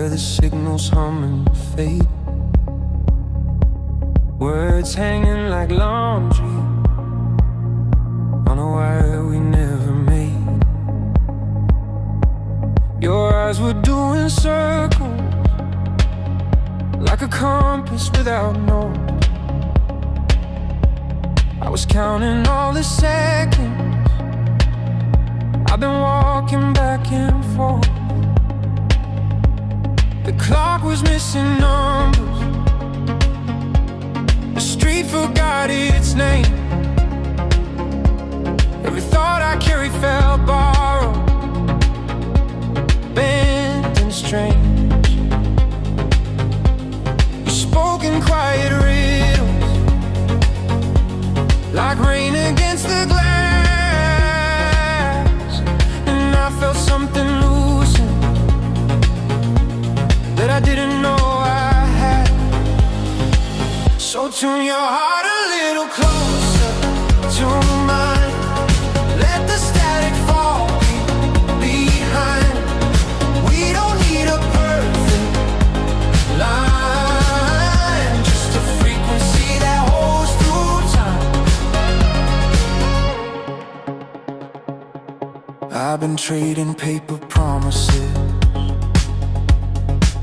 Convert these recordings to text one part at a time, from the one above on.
the signals hum and fade. Words hanging like laundry on a wire we never made. Your eyes were doing circles like a compass without north. I was counting all the seconds I've been walking back and forth. The clock was missing numbers, the street forgot its name. Every thought I carried felt borrowed, bent and strange. You spoke in quiet riddles, like rain against the glass. And I felt something loosen that I didn't know I had. So tune your heart a little closer to mine. Let the static fall behind. We don't need a perfect line, just a frequency that holds through time. I've been trading paper promises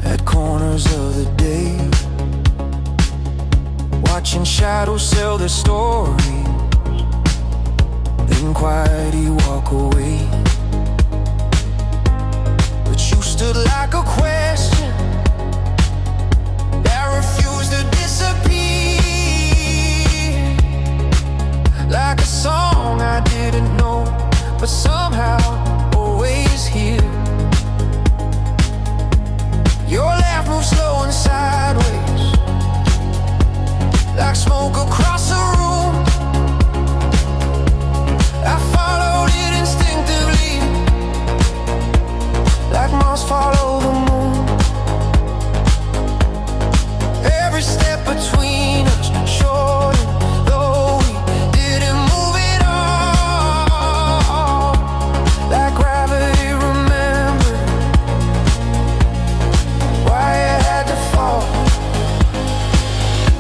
at corners of the day, watching shadows sell their stories, then quietly walk away. But you stood like a question that refused to disappear, like a song I didn't know, but somehow always hear. Your laugh moves slow and sideways, like smoke across a room. I followed it instinctively, like moths follow the moon. Every step between us shortened, though we didn't move at all, like gravity remembered why it had to fall.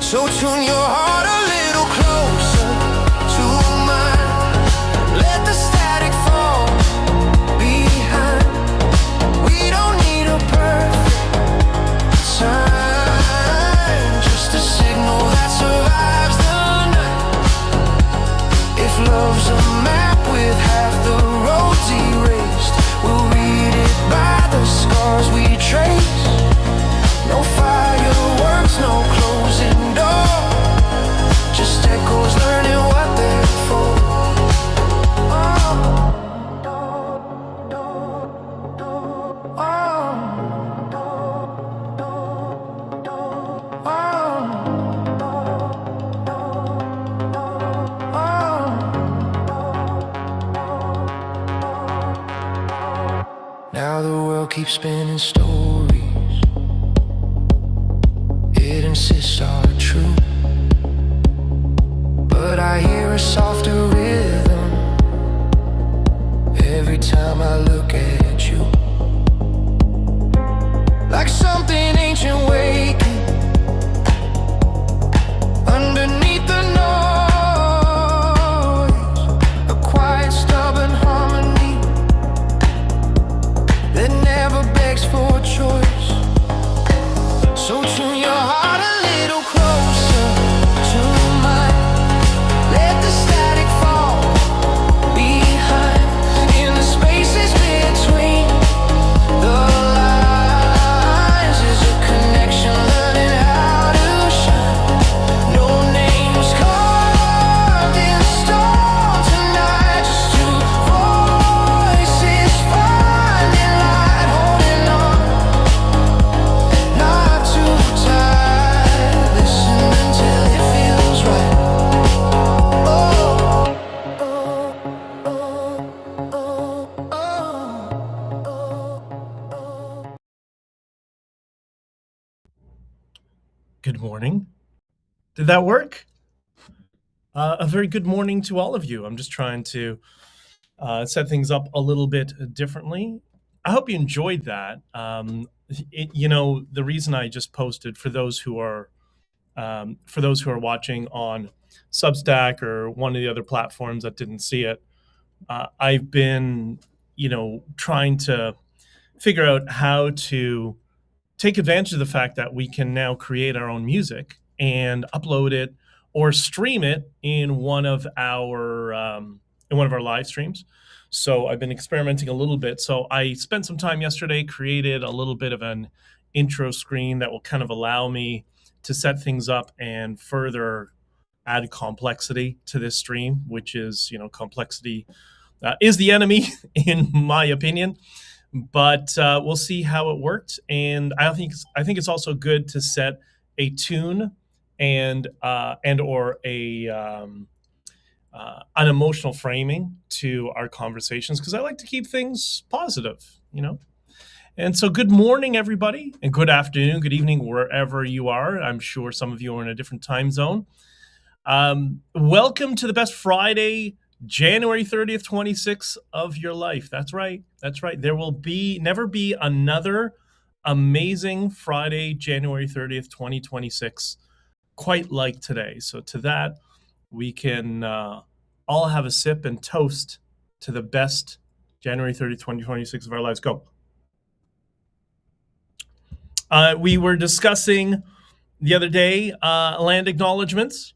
So tune your heart a little closer to mine. Let the static fall behind. We don't need a perfect sign, just a signal that survives the night. If love's a map with half the roads erased, we'll read it by the scars we trace. No fireworks, no closing door, just echoes learning what they're for. Now the world keeps spinning stories it insists are true, but I hear a softer rhythm every time I look at you. Like something ancient waking underneath the noise, a quiet stubborn harmony that never begs for choice. So tune your heart a little closer to mine. Let the static fall behind. In the spaces between the lines is a connection learning how to shine. No names carved in stone tonight, just two voices finding light, holding on. Not too tired, listen until it feels right. Oh, oh, oh, oh, oh, oh. Good morning. Did that work? A very good morning to all of you. I'm just trying to set things up a little bit differently. I hope you enjoyed that. the reason I just posted for those who are watching on Substack or one of the other platforms that didn't see it, I've been, trying to figure out how to take advantage of the fact that we can now create our own music and upload it or stream it in one of our live streams. So I've been experimenting a little bit. So I spent some time yesterday, created a little bit of an intro screen that will kind of allow me to set things up and further add complexity to this stream, which is, complexity is the enemy, in my opinion. But we'll see how it worked, and I think it's also good to set a tune and or an emotional framing to our conversations, because I like to keep things positive, And so, good morning, everybody, and good afternoon, good evening, wherever you are. I'm sure some of you are in a different time zone. Welcome to the best Friday, January 30th, 26th of your life. That's right. There will never be another amazing Friday, January 30th, 2026, quite like today. So to that, we can all have a sip and toast to the best January 30th, 2026 of our lives. Go. We were discussing the other day land acknowledgements,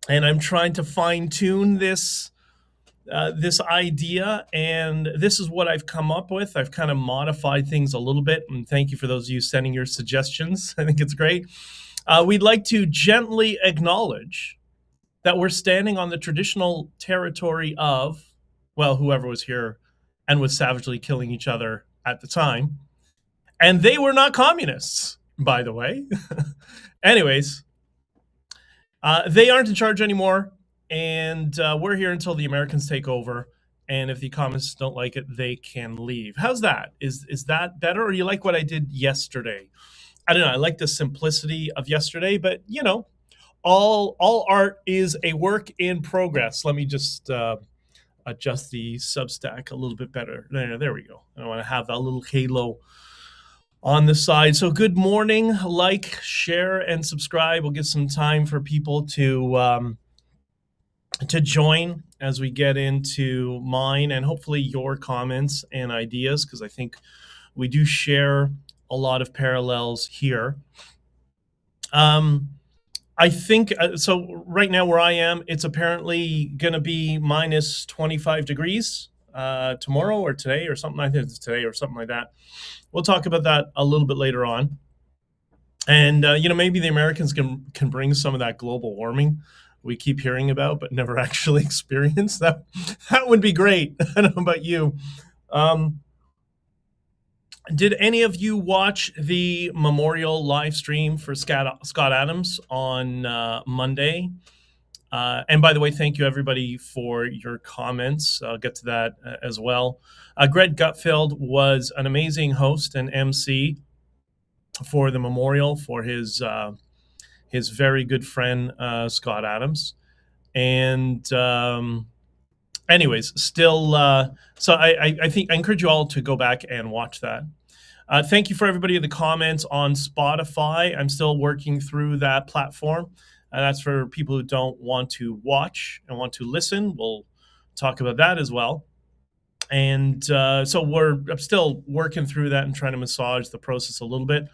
and I'm trying to fine tune this idea, and this is what I've come up with. I've kind of modified things a little bit, and thank you for those of you sending your suggestions. I think it's great. We'd like to gently acknowledge that we're standing on the traditional territory of, well, whoever was here and was savagely killing each other at the time. And they were not communists, by the way. Anyways, they aren't in charge anymore. And we're here until the Americans take over. And if the communists don't like it, they can leave. How's that? Is that better? Or you like what I did yesterday? I don't know. I like the simplicity of yesterday, but all art is a work in progress. Let me just adjust the Substack a little bit better. There we go. I want to have that little halo on the side. So good morning. Like, share, and subscribe. We'll give some time for people to join as we get into mine and hopefully your comments and ideas, because I think we do share a lot of parallels here. I think so. Right now, where I am, it's apparently going to be minus 25 degrees tomorrow or today or something. I think it's today or something like that. We'll talk about that a little bit later on. And maybe the Americans can bring some of that global warming we keep hearing about, but never actually experience. That would be great. I don't know about you. Did any of you watch the memorial live stream for Scott Adams on Monday? And by the way, thank you everybody for your comments. I'll get to that as well. Greg Gutfeld was an amazing host and MC for the memorial for his very good friend Scott Adams. And anyways, still, so I think I encourage you all to go back and watch that. Thank you for everybody in the comments on Spotify. I'm still working through that platform. That's for people who don't want to watch and want to listen. We'll talk about that as well. And so I'm still working through that and trying to massage the process a little bit.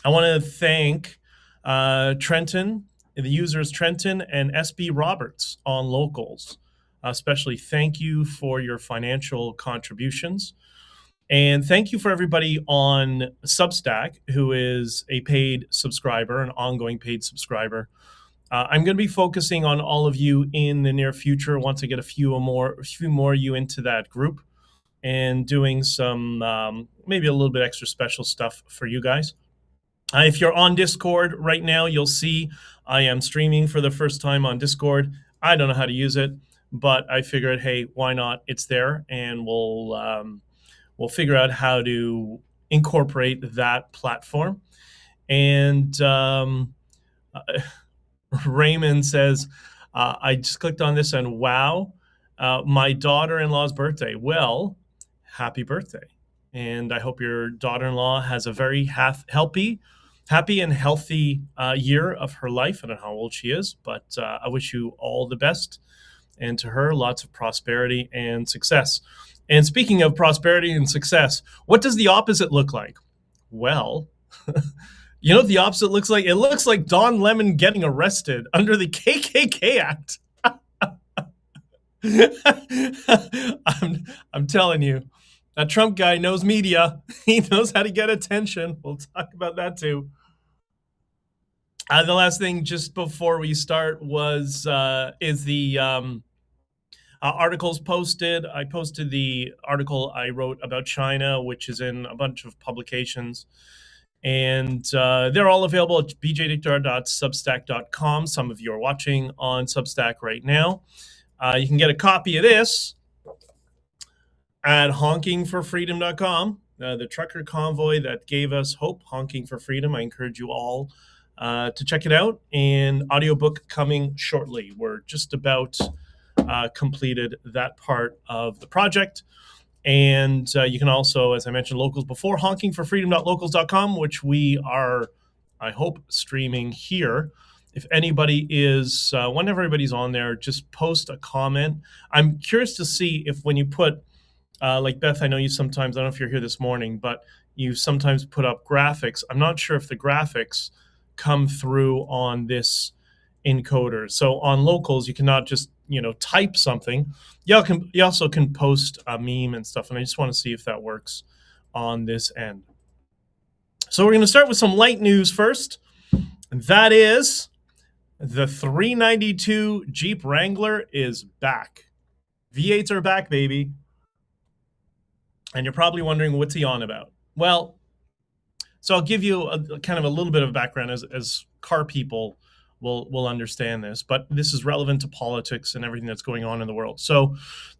I want to thank Trenton, the users Trenton and SB Roberts on Locals. Especially thank you for your financial contributions. And thank you for everybody on Substack who is a paid subscriber, an ongoing paid subscriber. I'm going to be focusing on all of you in the near future once I get a few more of you into that group and doing some maybe a little bit extra special stuff for you guys. If you're on Discord right now, you'll see I am streaming for the first time on Discord. I don't know how to use it, but I figured, hey, why not? It's there, and we'll figure out how to incorporate that platform. And Raymond says, I just clicked on this and wow, my daughter-in-law's birthday. Well, happy birthday. and I hope your daughter-in-law has a very happy and healthy year of her life. I don't know how old she is, but I wish you all the best, and to her, lots of prosperity and success. And speaking of prosperity and success, what does the opposite look like? Well, you know what the opposite looks like? It looks like Don Lemon getting arrested under the KKK Act. I'm telling you, that Trump guy knows media. He knows how to get attention. We'll talk about that too. The last thing, just before we start, is the articles posted. I posted the article I wrote about China, which is in a bunch of publications. And they're all available at bjdictor.substack.com. Some of you are watching on Substack right now. You can get a copy of this at honkingforfreedom.com. The trucker convoy that gave us hope, Honking for Freedom. I encourage you all to check it out. And audiobook coming shortly. We're just about completed that part of the project. And you can also, as I mentioned, locals before, honkingforfreedom.locals.com, which we are, I hope, streaming here. If anybody is, whenever everybody's on there, just post a comment. I'm curious to see if when you put, like Beth, I know you sometimes, I don't know if you're here this morning, but you sometimes put up graphics. I'm not sure if the graphics come through on this encoder. So on locals, you cannot just, type something. You also can post a meme and stuff, and I just want to see if that works on this end. So we're going to start with some light news first. And that is the 392 Jeep Wrangler is back. V8s are back, baby. And you're probably wondering, what's he on about? Well, so I'll give you a kind of a little bit of background as car people will understand this, but this is relevant to politics and everything that's going on in the world. So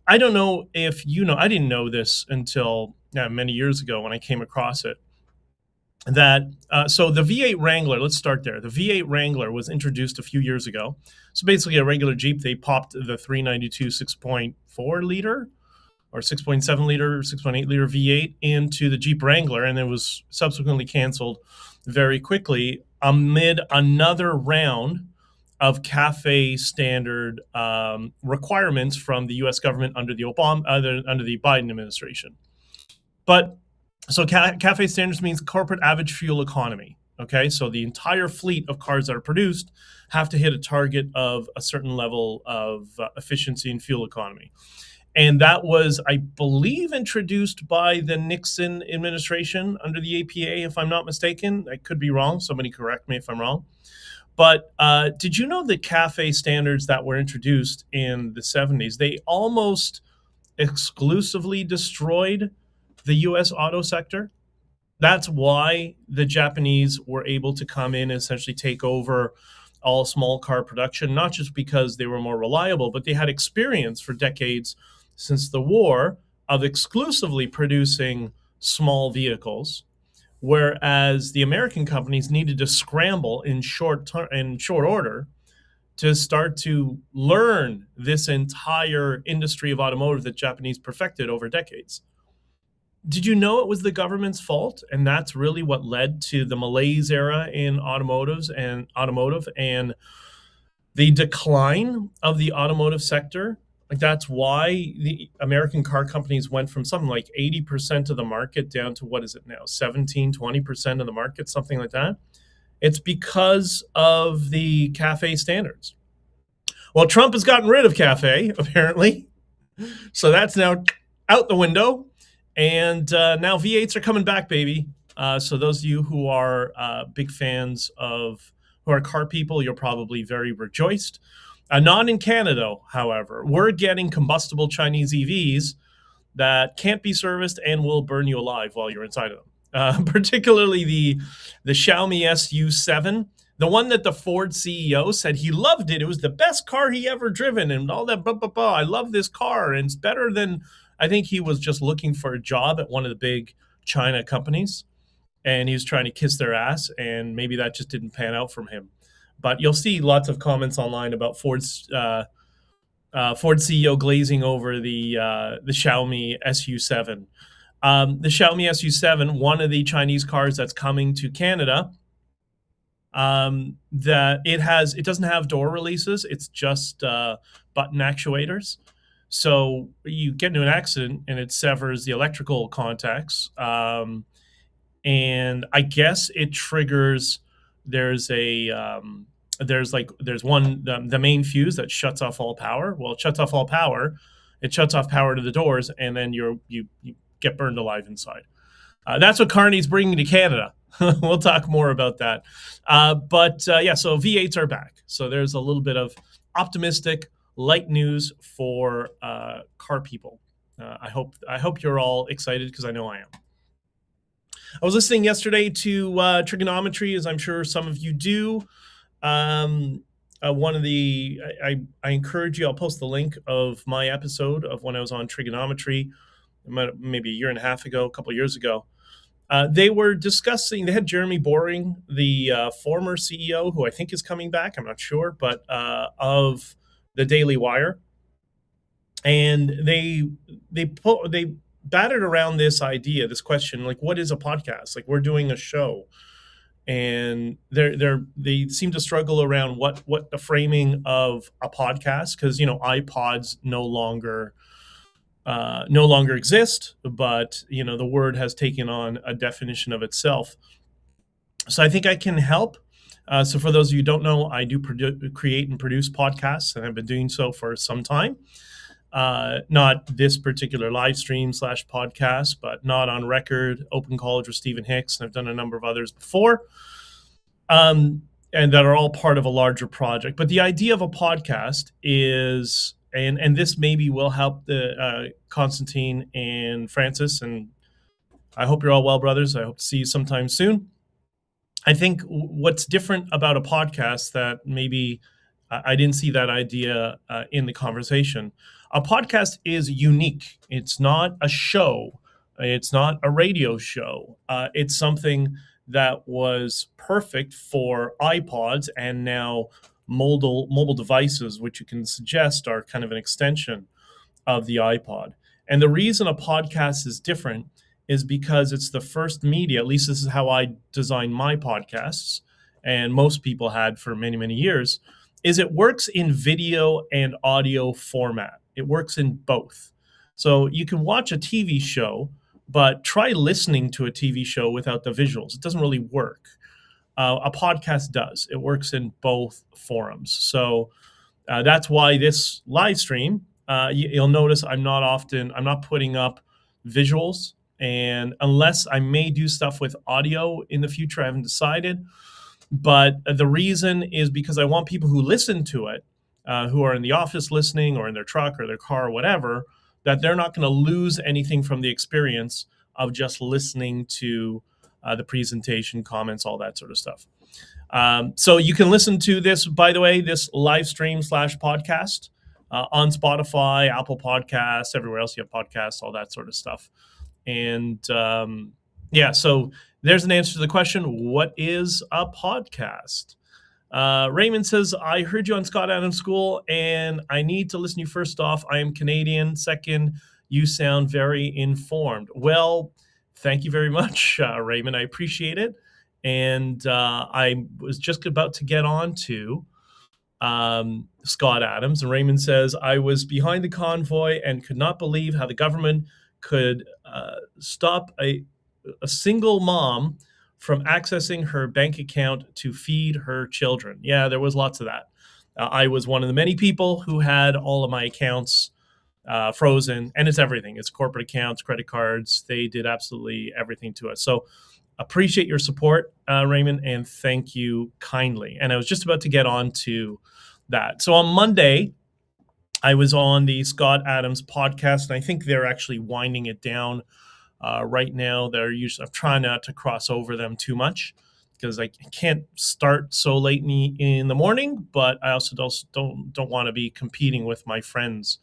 I don't know if you know, I didn't know this until many years ago when I came across it, that so the V8 Wrangler, let's start there. The V8 Wrangler was introduced a few years ago. So basically a regular Jeep, they popped the 392 6.4 liter or 6.7 liter, 6.8 liter V8 into the Jeep Wrangler, and it was subsequently canceled very quickly amid another round of CAFE standard requirements from the U.S. government under the under the Biden administration. But so CAFE standards means corporate average fuel economy. Okay, so the entire fleet of cars that are produced have to hit a target of a certain level of efficiency and fuel economy. And that was, I believe, introduced by the Nixon administration under the APA, if I'm not mistaken. I could be wrong. Somebody correct me if I'm wrong. But did you know that CAFE standards that were introduced in the 70s, they almost exclusively destroyed the U.S. auto sector? That's why the Japanese were able to come in and essentially take over all small car production, not just because they were more reliable, but they had experience for decades since the war of exclusively producing small vehicles, whereas the American companies needed to scramble in short order to start to learn this entire industry of automotive that Japanese perfected over decades. Did you know it was the government's fault? And that's really what led to the malaise era in automotive and the decline of the automotive sector. Like, that's why the American car companies went from something like 80% of the market down to, what is it now, 17, 20% of the market, something like that. It's because of the CAFE standards. Well, Trump has gotten rid of CAFE, apparently. So that's now out the window. And now V8s are coming back, baby. So those of you who are big fans who are car people, you're probably very rejoiced. Not in Canada, however. We're getting combustible Chinese EVs that can't be serviced and will burn you alive while you're inside of them. Particularly the Xiaomi SU7, the one that the Ford CEO said he loved it. It was the best car he ever driven and all that, blah, blah, blah. I love this car, and it's better than, I think he was just looking for a job at one of the big China companies, and he was trying to kiss their ass, and maybe that just didn't pan out from him. But you'll see lots of comments online about Ford's Ford CEO glazing over the Xiaomi SU7. The Xiaomi SU7, one of the Chinese cars that's coming to Canada, that it doesn't have door releases. It's just button actuators. So you get into an accident and it severs the electrical contacts. And I guess it triggers, there's one, the main fuse that shuts off all power. Well, it shuts off all power. It shuts off power to the doors, and then you get burned alive inside. That's what Carney's bringing to Canada. We'll talk more about that. Yeah, so V8s are back. So there's a little bit of optimistic, light news for car people. I hope you're all excited, because I know I am. I was listening yesterday to Trigonometry, as I'm sure some of you do. I encourage you, I'll post the link of my episode of when I was on Trigonometry, maybe a year and a half ago, a couple of years ago. They had Jeremy Boring, the former CEO, who I think is coming back, I'm not sure, but of the Daily Wire. And they battered around this idea, this question, like, what is a podcast? Like, we're doing a show. And they seem to struggle around what the framing of a podcast, because iPods no longer exist, but the word has taken on a definition of itself. So I think I can help. So for those of you who don't know, I do create and produce podcasts, and I've been doing so for some time. Not this particular live stream / podcast, but Not on Record, Open College with Stephen Hicks, and I've done a number of others before, and that are all part of a larger project. But the idea of a podcast is, and this maybe will help the Constantine and Francis, and I hope you're all well, brothers. I hope to see you sometime soon. I think what's different about a podcast that maybe I didn't see that idea in the conversation. A podcast is unique. It's not a show. It's not a radio show. It's something that was perfect for iPods and now mobile devices, which you can suggest are kind of an extension of the iPod. And the reason a podcast is different is because it's the first media, at least this is how I design my podcasts, and most people had for many, many years, is it works in video and audio format. It works in both. So you can watch a TV show, but try listening to a TV show without the visuals. It doesn't really work. A podcast does. It works in both forums. So that's why this live stream, you'll notice I'm not putting up visuals. And unless I may do stuff with audio in the future, I haven't decided. But the reason is because I want people who listen to it, who are in the office listening or in their truck or their car or whatever, that they're not going to lose anything from the experience of just listening to the presentation, comments, all that sort of stuff. So you can listen to this, by the way, this live stream / podcast on Spotify, Apple Podcasts, everywhere else you have podcasts, all that sort of stuff. And so there's an answer to the question, what is a podcast? Raymond says, I heard you on Scott Adams School, and I need to listen to you. First off, I am Canadian. Second, you sound very informed. Well, thank you very much, Raymond. I appreciate it. And I was just about to get on to Scott Adams. And Raymond says, I was behind the convoy and could not believe how the government could stop a single mom from accessing her bank account to feed her children. Yeah, there was lots of that. I was one of the many people who had all of my accounts frozen, and it's everything. It's corporate accounts, credit cards. They did absolutely everything to us. So appreciate your support, Raymond, and thank you kindly. And I was just about to get on to that. So on Monday, I was on the Scott Adams podcast, and I think they're actually winding it down right now. I'm trying not to cross over them too much because I can't start so late in the morning, but I also don't want to be competing with my friends,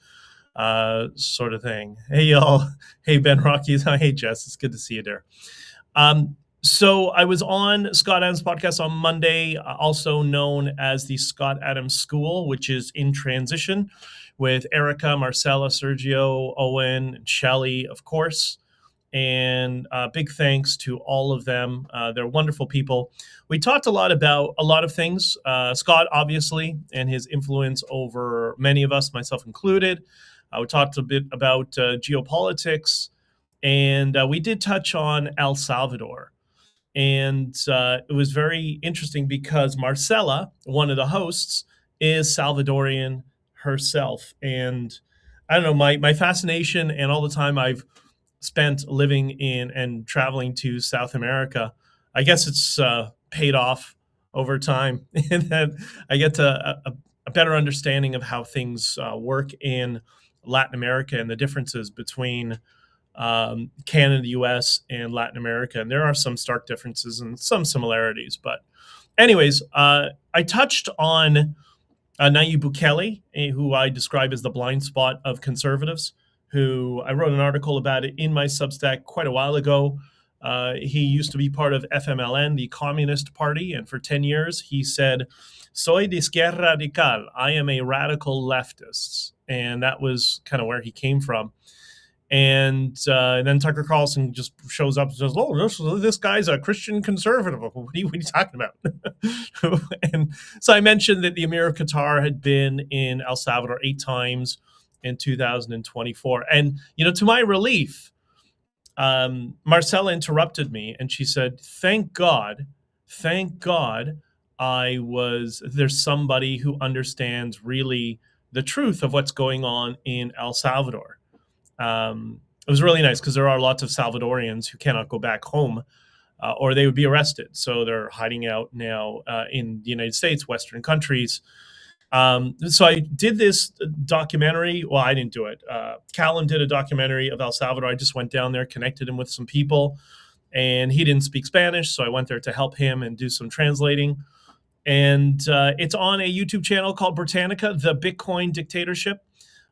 sort of thing. Hey, y'all. Hey, Ben Rocky. Hey, Jess. It's good to see you there. So I was on Scott Adams podcast on Monday, also known as the Scott Adams School, which is in transition, with Erica, Marcella, Sergio, Owen, and Shelley, of course. And big thanks to all of them. They're wonderful people. We talked a lot about a lot of things. Scott, obviously, and his influence over many of us, myself included. We talked a bit about geopolitics, and we did touch on El Salvador. And it was very interesting because Marcella, one of the hosts, is Salvadorian herself. And I don't know, my fascination and all the time I've spent living in and traveling to South America, I guess it's paid off over time. And then I get to a better understanding of how things work in Latin America and the differences between Canada, the US, and Latin America. And there are some stark differences and some similarities. But, anyways, I touched on Nayib Bukele, who I describe as the blind spot of conservatives, who I wrote an article about it in my Substack quite a while ago. He used to be part of FMLN, the Communist Party, and for 10 years he said, "Soy de izquierda radical, I am a radical leftist." And that was kind of where he came from. And then Tucker Carlson just shows up and says, "Oh, this guy's a Christian conservative. What are you talking about?" And so I mentioned that the Emir of Qatar had been in El Salvador 8 times in 2024. And, to my relief, Marcella interrupted me and she said, thank God, there's somebody who understands really the truth of what's going on in El Salvador. It was really nice because there are lots of Salvadorians who cannot go back home or they would be arrested. So they're hiding out now in the United States, Western countries. So I did this documentary. Well, I didn't do it. Callum did a documentary of El Salvador. I just went down there, connected him with some people, and he didn't speak Spanish. So I went there to help him and do some translating. And it's on a YouTube channel called Britannica, The Bitcoin Dictatorship.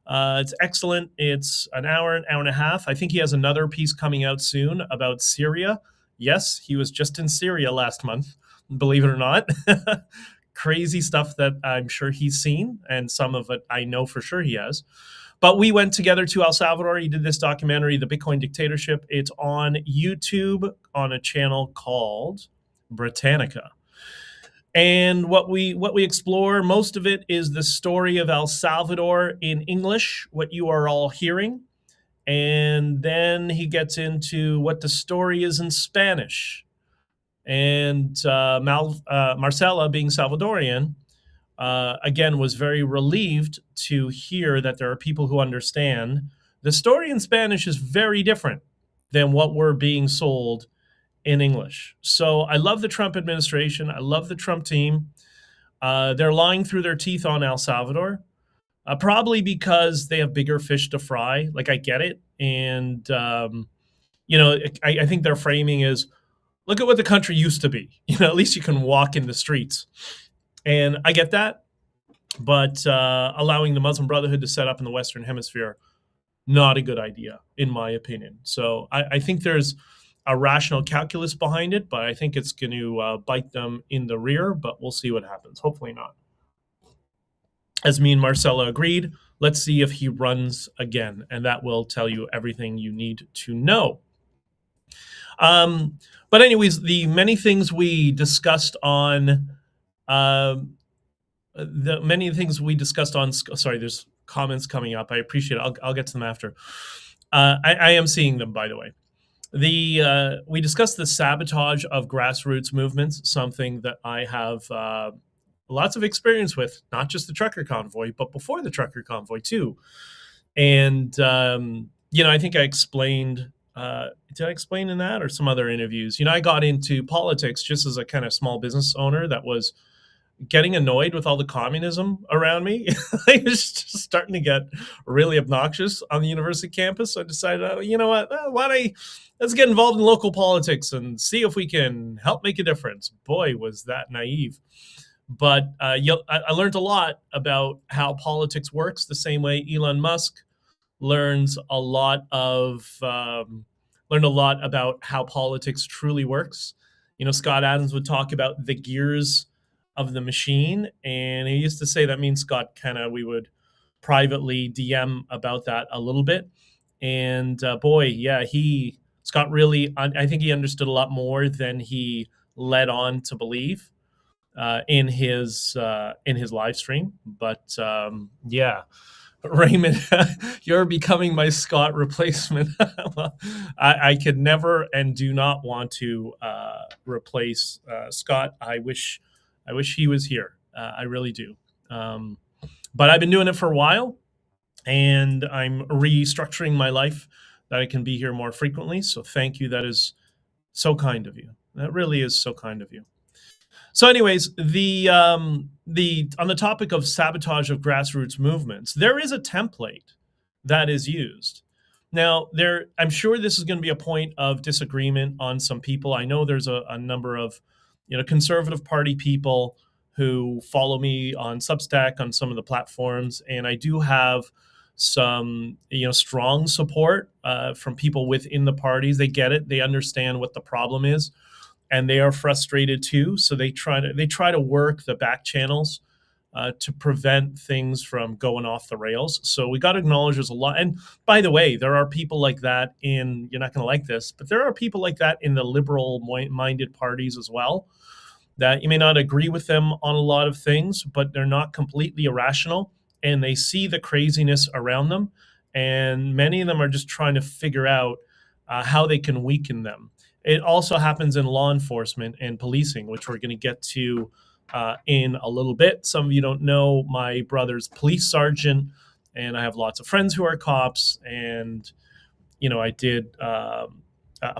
It's excellent. It's an hour and a half. I think he has another piece coming out soon about Syria. Yes, he was just in Syria last month, believe it or not. Crazy stuff that I'm sure he's seen, and some of it I know for sure he has. But we went together to El Salvador. He did this documentary, The Bitcoin Dictatorship. It's on YouTube on a channel called Britannica. And what we explore, most of it is the story of El Salvador in English, what you are all hearing. And then he gets into what the story is in Spanish. And Marcella, being Salvadorian, again, was very relieved to hear that there are people who understand. The story in Spanish is very different than what we're being sold in English. So I love the Trump administration. I love the Trump team. They're lying through their teeth on El Salvador, probably because they have bigger fish to fry. Like, I get it. And, I think their framing is, look at what the country used to be. At least you can walk in the streets. And I get that. But allowing the Muslim Brotherhood to set up in the Western Hemisphere, not a good idea, in my opinion. So I think there's a rational calculus behind it, but I think it's going to bite them in the rear, but we'll see what happens. Hopefully not. As me and Marcella agreed, let's see if he runs again, and that will tell you everything you need to know. But anyways, the many things we discussed on, sorry, there's comments coming up. I appreciate it. I'll get to them after. I am seeing them, by the way. We discussed the sabotage of grassroots movements, something that I have lots of experience with, not just the trucker convoy, but before the trucker convoy too. And, I think I explained, did I explain in that or some other interviews? I got into politics just as a kind of small business owner that was getting annoyed with all the communism around me. I was just starting to get really obnoxious on the university campus. So I decided, you know what, let's get involved in local politics and see if we can help make a difference. Boy, was that naive. But I learned a lot about how politics works, the same way Elon Musk learned a lot about how politics truly works. Scott Adams would talk about the gears of the machine, and he used to say that means Scott we would privately DM about that a little bit. And he Scott really, I think he understood a lot more than he led on to believe in his live stream. But yeah, Raymond, you're becoming my Scott replacement. Well, I could never and do not want to replace Scott. I wish he was here. I really do. But I've been doing it for a while, and I'm restructuring my life that I can be here more frequently. So thank you. That is so kind of you. That really is so kind of you. So, anyways, the on the topic of sabotage of grassroots movements, there is a template that is used. Now, I'm sure this is going to be a point of disagreement on some people. I know there's a number of, Conservative Party people who follow me on Substack on some of the platforms, and I do have some, strong support from people within the parties. They get it. They understand what the problem is, and they are frustrated too. So they try to work the back channels to prevent things from going off the rails. So we got to acknowledge there's a lot. And by the way, there are people like that in, you're not going to like this, but there are people like that in the liberal-minded parties as well, that you may not agree with them on a lot of things, but they're not completely irrational, and they see the craziness around them. And many of them are just trying to figure out how they can weaken them. It also happens in law enforcement and policing, which we're going to get to in a little bit. Some of you don't know, my brother's police sergeant, and I have lots of friends who are cops. And, I did a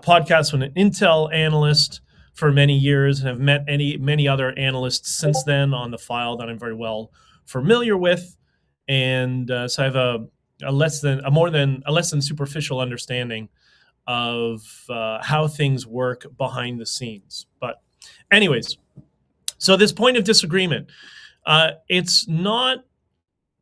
podcast with an intel analyst for many years, and have met many other analysts since then on the file that I'm very well familiar with. And so I have a less than superficial understanding of how things work behind the scenes. But anyways, so this point of disagreement, it's not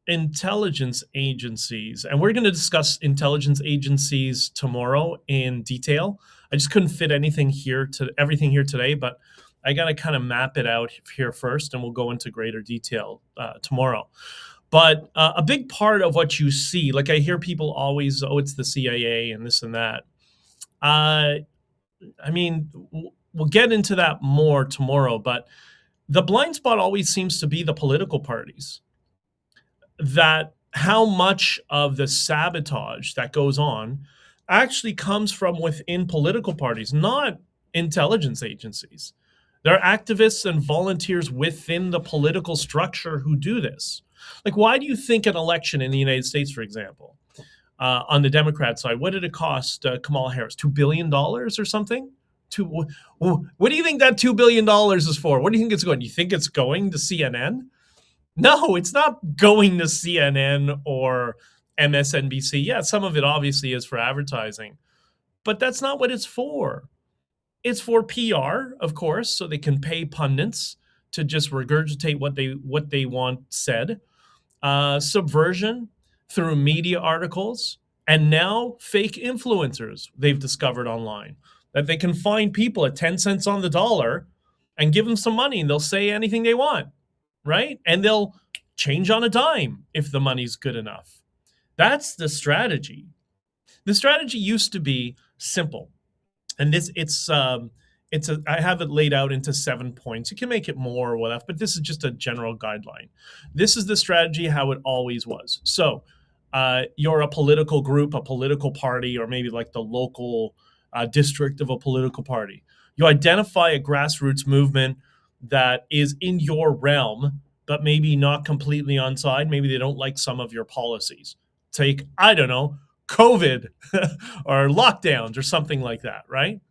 intelligence agencies, and we're going to discuss intelligence agencies tomorrow in detail. I just couldn't fit everything here today, but I got to kind of map it out here first, and we'll go into greater detail tomorrow. But a big part of what you see, like I hear people always, it's the CIA and this and that. I mean, we'll get into that more tomorrow, but the blind spot always seems to be the political parties. That how much of the sabotage that goes on actually comes from within political parties, not intelligence agencies. There are activists and volunteers within the political structure who do this. Like, why do you think an election in the United States, for example, on the Democrat side, what did it cost Kamala Harris? $2 billion or something? What do you think that $2 billion is for? What do you think it's going? You think it's going to CNN? No, it's not going to CNN or MSNBC. Yeah, some of it obviously is for advertising, but that's not what it's for. It's for PR, of course, so they can pay pundits to just regurgitate what they want said. Subversion through media articles, and now fake influencers they've discovered online, that they can find people at 10 cents on the dollar and give them some money, and they'll say anything they want, right? And they'll change on a dime if the money's good enough. That's the strategy. The strategy used to be simple. And I have it laid out into 7 points. You can make it more or whatever, but this is just a general guideline. This is the strategy how it always was. So you're a political group, a political party, or maybe like the local district of a political party. You identify a grassroots movement that is in your realm, but maybe not completely on side. Maybe they don't like some of your policies. Take, I don't know, COVID or lockdowns or something like that, right?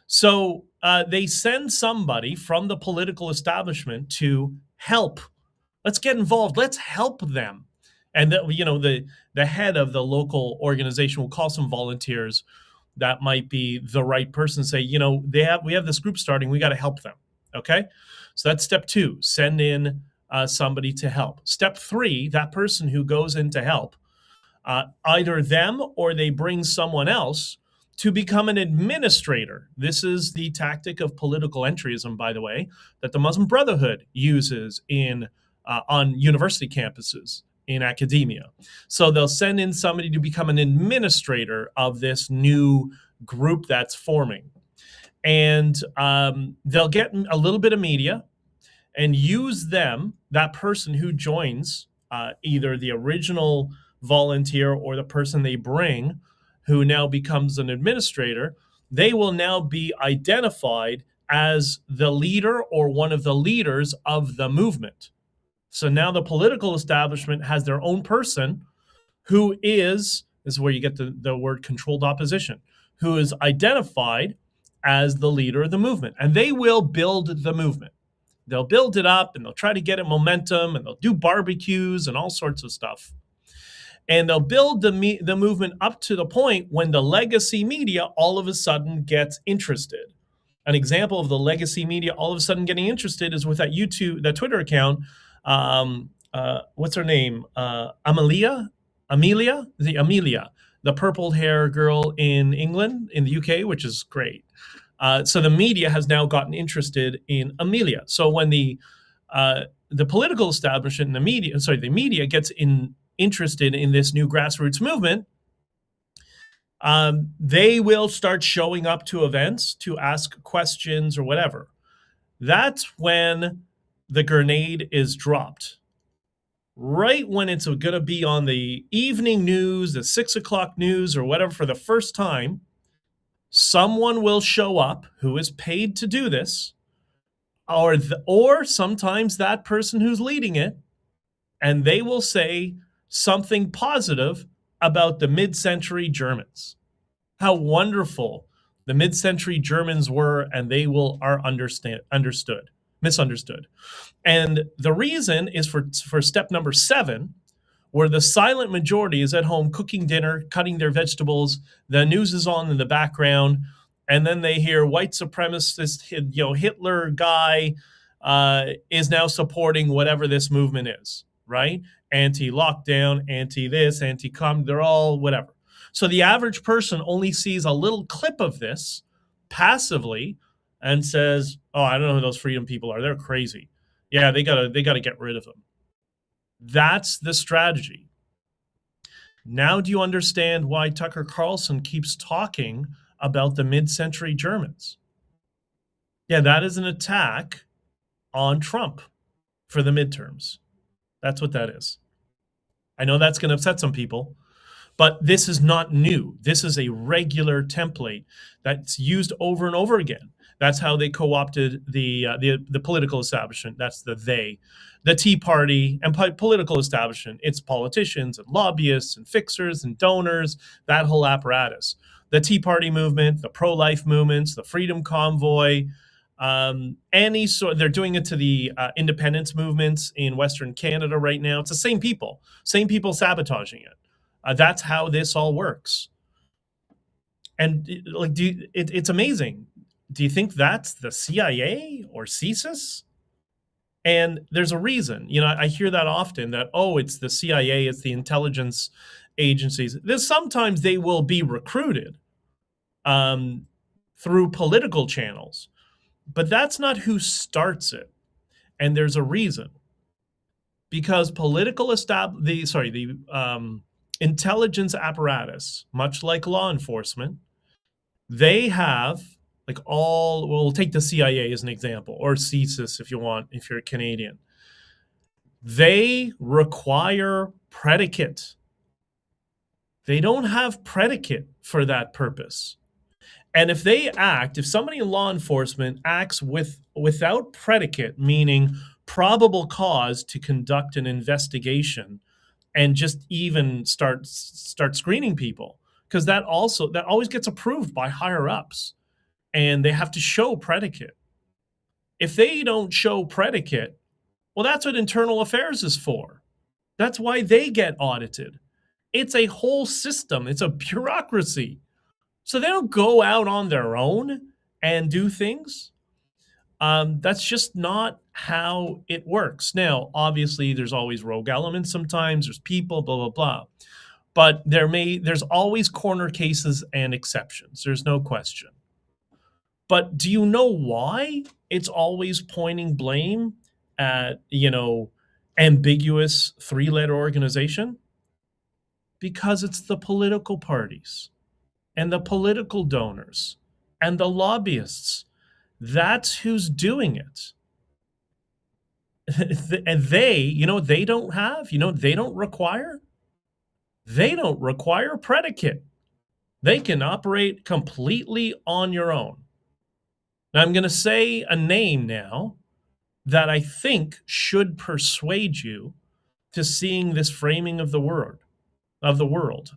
So they send somebody from the political establishment to help. Let's get involved. Let's help them. And the head of the local organization will call some volunteers that might be the right person. Say, we have this group starting. We got to help them. Okay, so that's step 2. Send in somebody to help. Step 3, that person who goes in to help, either them or they bring someone else to become an administrator. This is the tactic of political entryism, by the way, that the Muslim Brotherhood uses on university campuses in academia. So they'll send in somebody to become an administrator of this new group that's forming. And they'll get a little bit of media and use them, that person who joins, either the original volunteer or the person they bring, who now becomes an administrator. They will now be identified as the leader or one of the leaders of the movement. So now the political establishment has their own person who is, this is where you get the word controlled opposition, who is identified as the leader of the movement. And they will build the movement. They'll build it up and they'll try to get it momentum and they'll do barbecues and all sorts of stuff. And they'll build the movement up to the point when the legacy media all of a sudden gets interested. An example of the legacy media all of a sudden getting interested is with that Twitter account. What's her name? Amelia, the purple hair girl in England, in the UK, which is great. So the media has now gotten interested in Amelia. So when the political establishment and the media gets interested in this new grassroots movement, they will start showing up to events to ask questions or whatever. That's when the grenade is dropped. Right when it's going to be on the evening news, the 6 o'clock news or whatever for the first time, someone will show up who is paid to do this, or sometimes that person who's leading it, and they will say something positive about the mid-century Germans. How wonderful the mid-century Germans were, and they are misunderstood. And the reason is for step number 7, where the silent majority is at home cooking dinner, cutting their vegetables, the news is on in the background, and then they hear white supremacist, Hitler guy is now supporting whatever this movement is, right? Anti-lockdown, anti-this, anti-com, they're all whatever. So the average person only sees a little clip of this passively and says, oh, I don't know who those freedom people are. They're crazy. Yeah, they gotta get rid of them. That's the strategy. Now do you understand why Tucker Carlson keeps talking about the mid-century Germans? Yeah, that is an attack on Trump for the midterms. That's what that is. I know that's going to upset some people, but this is not new. This is a regular template that's used over and over again. That's how they co-opted the political establishment. That's the Tea Party and political establishment. It's politicians and lobbyists and fixers and donors, that whole apparatus. The Tea Party movement, the pro-life movements, the Freedom Convoy, they're doing it to the independence movements in Western Canada right now. It's the same people sabotaging it. That's how this all works. And it's amazing. Do you think that's the CIA or CSIS? And there's a reason. I hear that often, that, oh, it's the CIA, it's the intelligence agencies. Sometimes they will be recruited through political channels, but that's not who starts it. And there's a reason. Because the intelligence apparatus, much like law enforcement, they have, we'll take the CIA as an example, or CSIS if you want, if you're Canadian. They require predicate. They don't have predicate for that purpose. And if somebody in law enforcement acts without predicate, meaning probable cause to conduct an investigation and just even start screening people, because that always gets approved by higher ups, and they have to show predicate. If they don't show predicate, well, that's what internal affairs is for. That's why they get audited. It's a whole system. It's a bureaucracy. So they don't go out on their own and do things. That's just not how it works. Now, obviously, there's always rogue elements sometimes. There's people, blah, blah, blah. But there's always corner cases and exceptions. There's no question. But do you know why it's always pointing blame at, ambiguous 3-letter organization? Because it's the political parties. and the political donors and the lobbyists. That's who's doing it. And they, they don't have, they don't require? They don't require predicate. They can operate completely on your own. Now, I'm going to say a name now that I think should persuade you to seeing this framing of the world,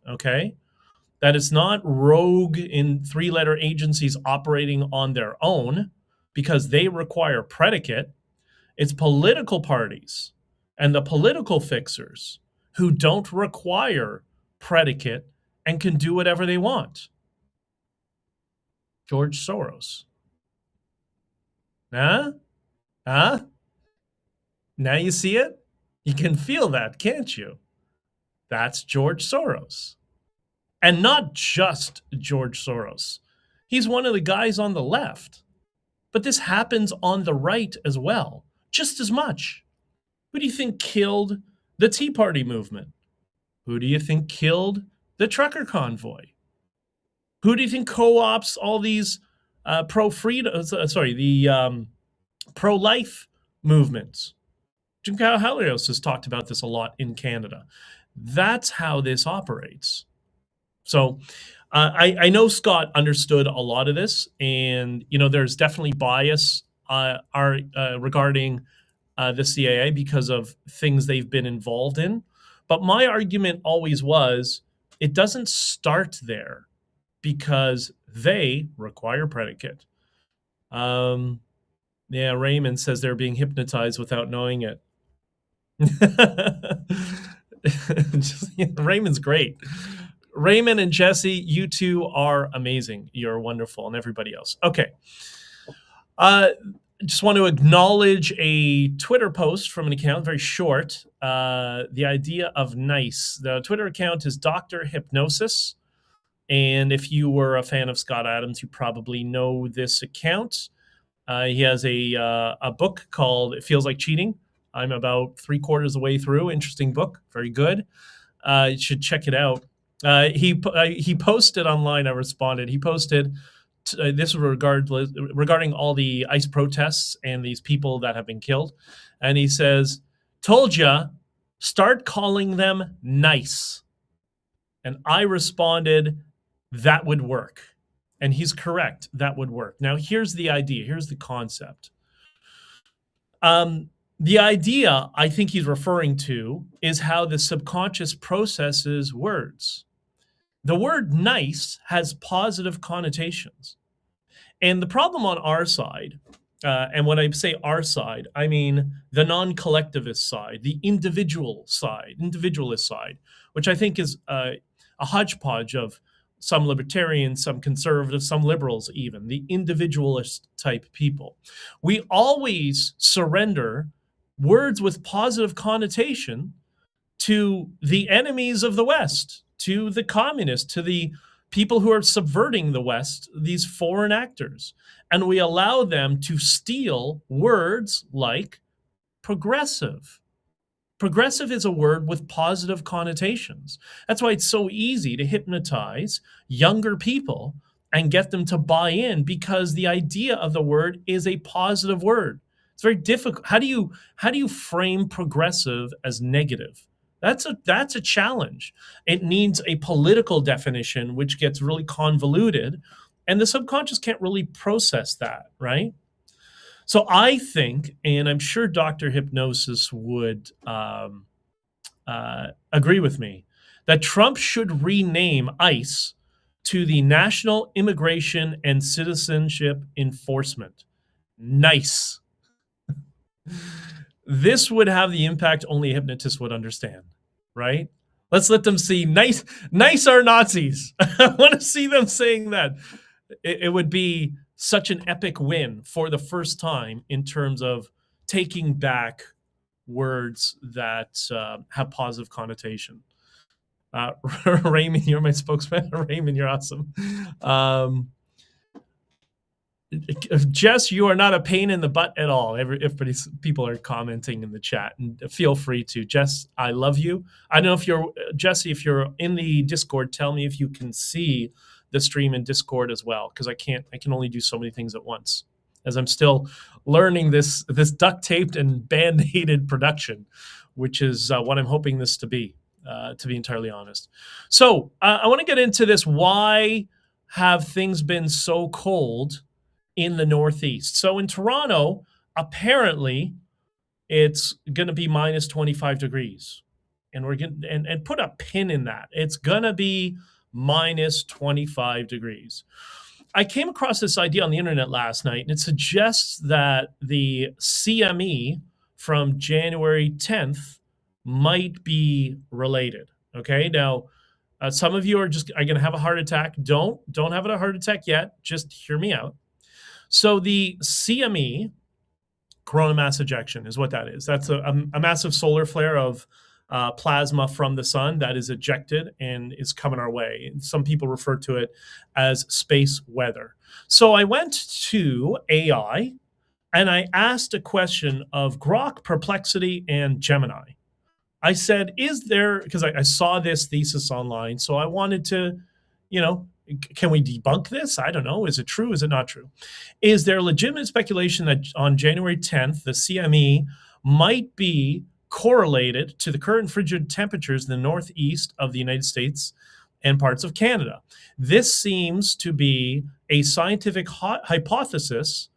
okay? That it's not rogue in three-letter agencies operating on their own because they require predicate. It's political parties and the political fixers who don't require predicate and can do whatever they want. George Soros. Huh? Now you see it? You can feel that, can't you? That's George Soros. And not just George Soros. He's one of the guys on the left. But this happens on the right as well, just as much. Who do you think killed the Tea Party movement? Who do you think killed the trucker convoy? Who do you think co-ops all these pro-life movements? Jim Helios has talked about this a lot in Canada. That's how this operates. So I know Scott understood a lot of this, and there's definitely bias regarding the CIA because of things they've been involved in. But my argument always was, it doesn't start there because they require predicate. Yeah, Raymond says they're being hypnotized without knowing it. Raymond's great. Raymond and Jesse, you two are amazing. You're wonderful, and everybody else. Okay. Just want to acknowledge a Twitter post from an account, very short. The idea of nice. The Twitter account is Dr. Hypnosis. And if you were a fan of Scott Adams, you probably know this account. He has a book called It Feels Like Cheating. I'm about 3/4 of the way through. Interesting book. Very good. You should check it out. He posted online. I responded. He posted this regarding all the ICE protests and these people that have been killed. And he says, "Told ya, start calling them nice." And I responded, that would work. And he's correct. That would work. Now, here's the idea. Here's the concept. The idea I think he's referring to is how the subconscious processes words. The word nice has positive connotations. And the problem on our side, and when I say our side, I mean the non-collectivist side, the individualist side, which I think is a hodgepodge of some libertarians, some conservatives, some liberals even, the individualist type people. We always surrender words with positive connotation to the enemies of the West, to the communists, to the people who are subverting the West, these foreign actors. And we allow them to steal words like progressive. Progressive is a word with positive connotations. That's why it's so easy to hypnotize younger people and get them to buy in, because the idea of the word is a positive word. It's very difficult. How do you frame progressive as negative? That's a challenge. It needs a political definition, which gets really convoluted, and the subconscious can't really process that, right? So I think, and I'm sure Dr. Hypnosis would agree with me, that Trump should rename ICE to the National Immigration and Citizenship Enforcement. Nice. This would have the impact only hypnotists would understand, right? Let's let them see nice are Nazis. I want to see them saying that. It would be such an epic win for the first time in terms of taking back words that have positive connotation. Raymond, you're my spokesman. Raymond, you're awesome. Jess, you are not a pain in the butt at all. People are commenting in the chat, and feel free to. Jess, I love you. I don't know if you're Jesse. If you're in the Discord, tell me if you can see the stream in Discord as well, because I can only do so many things at once, as I'm still learning this duct taped and band-aided production, which is what I'm hoping this to be entirely honest. So I want to get into this. Why have things been so cold in the Northeast? So in Toronto, apparently it's going to be minus 25 degrees. And we're going to and put a pin in that. It's going to be minus 25 degrees. I came across this idea on the internet last night, and it suggests that the CME from January 10th might be related. Okay, now some of you are going to have a heart attack. Don't have a heart attack yet. Just hear me out. So the CME, corona mass ejection, is what that is. That's a massive solar flare of plasma from the sun that is ejected and is coming our way. And some people refer to it as space weather. So I went to AI and I asked a question of Grok, Perplexity, and Gemini. I said, is there, because I saw this thesis online, so I wanted to, can we debunk this? I don't know. Is it true? Is it not true? Is there legitimate speculation that on January 10th, the CME might be correlated to the current frigid temperatures in the northeast of the United States and parts of Canada? This seems to be a scientific hypothesis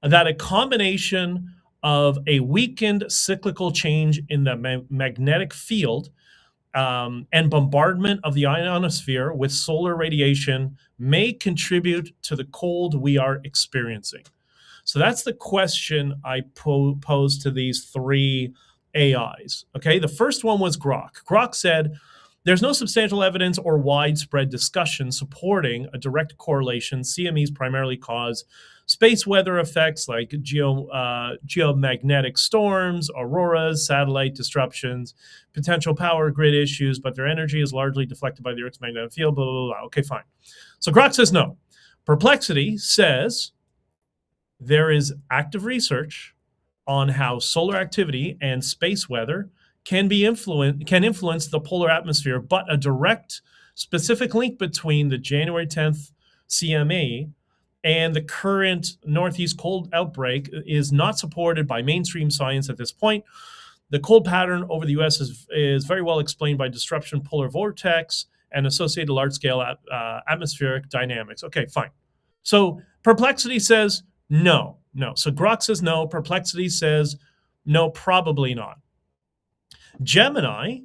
that a combination of a weakened cyclical change in the magnetic field and bombardment of the ionosphere with solar radiation may contribute to the cold we are experiencing. So that's the question I posed to these three AIs. Okay, the first one was Grok. Grok said, there's no substantial evidence or widespread discussion supporting a direct correlation. CMEs primarily cause space weather effects like geomagnetic storms, auroras, satellite disruptions, potential power grid issues, but their energy is largely deflected by the Earth's magnetic field, blah, blah, blah. Okay, fine. So Grok says no. Perplexity says there is active research on how solar activity and space weather can influence the polar atmosphere, but a direct specific link between the January 10th CME and the current Northeast cold outbreak is not supported by mainstream science at this point. The cold pattern over the U.S. is very well explained by disruption polar vortex and associated large-scale atmospheric dynamics. Okay, fine. So Perplexity says no. So Grok says no. Perplexity says no, probably not. Gemini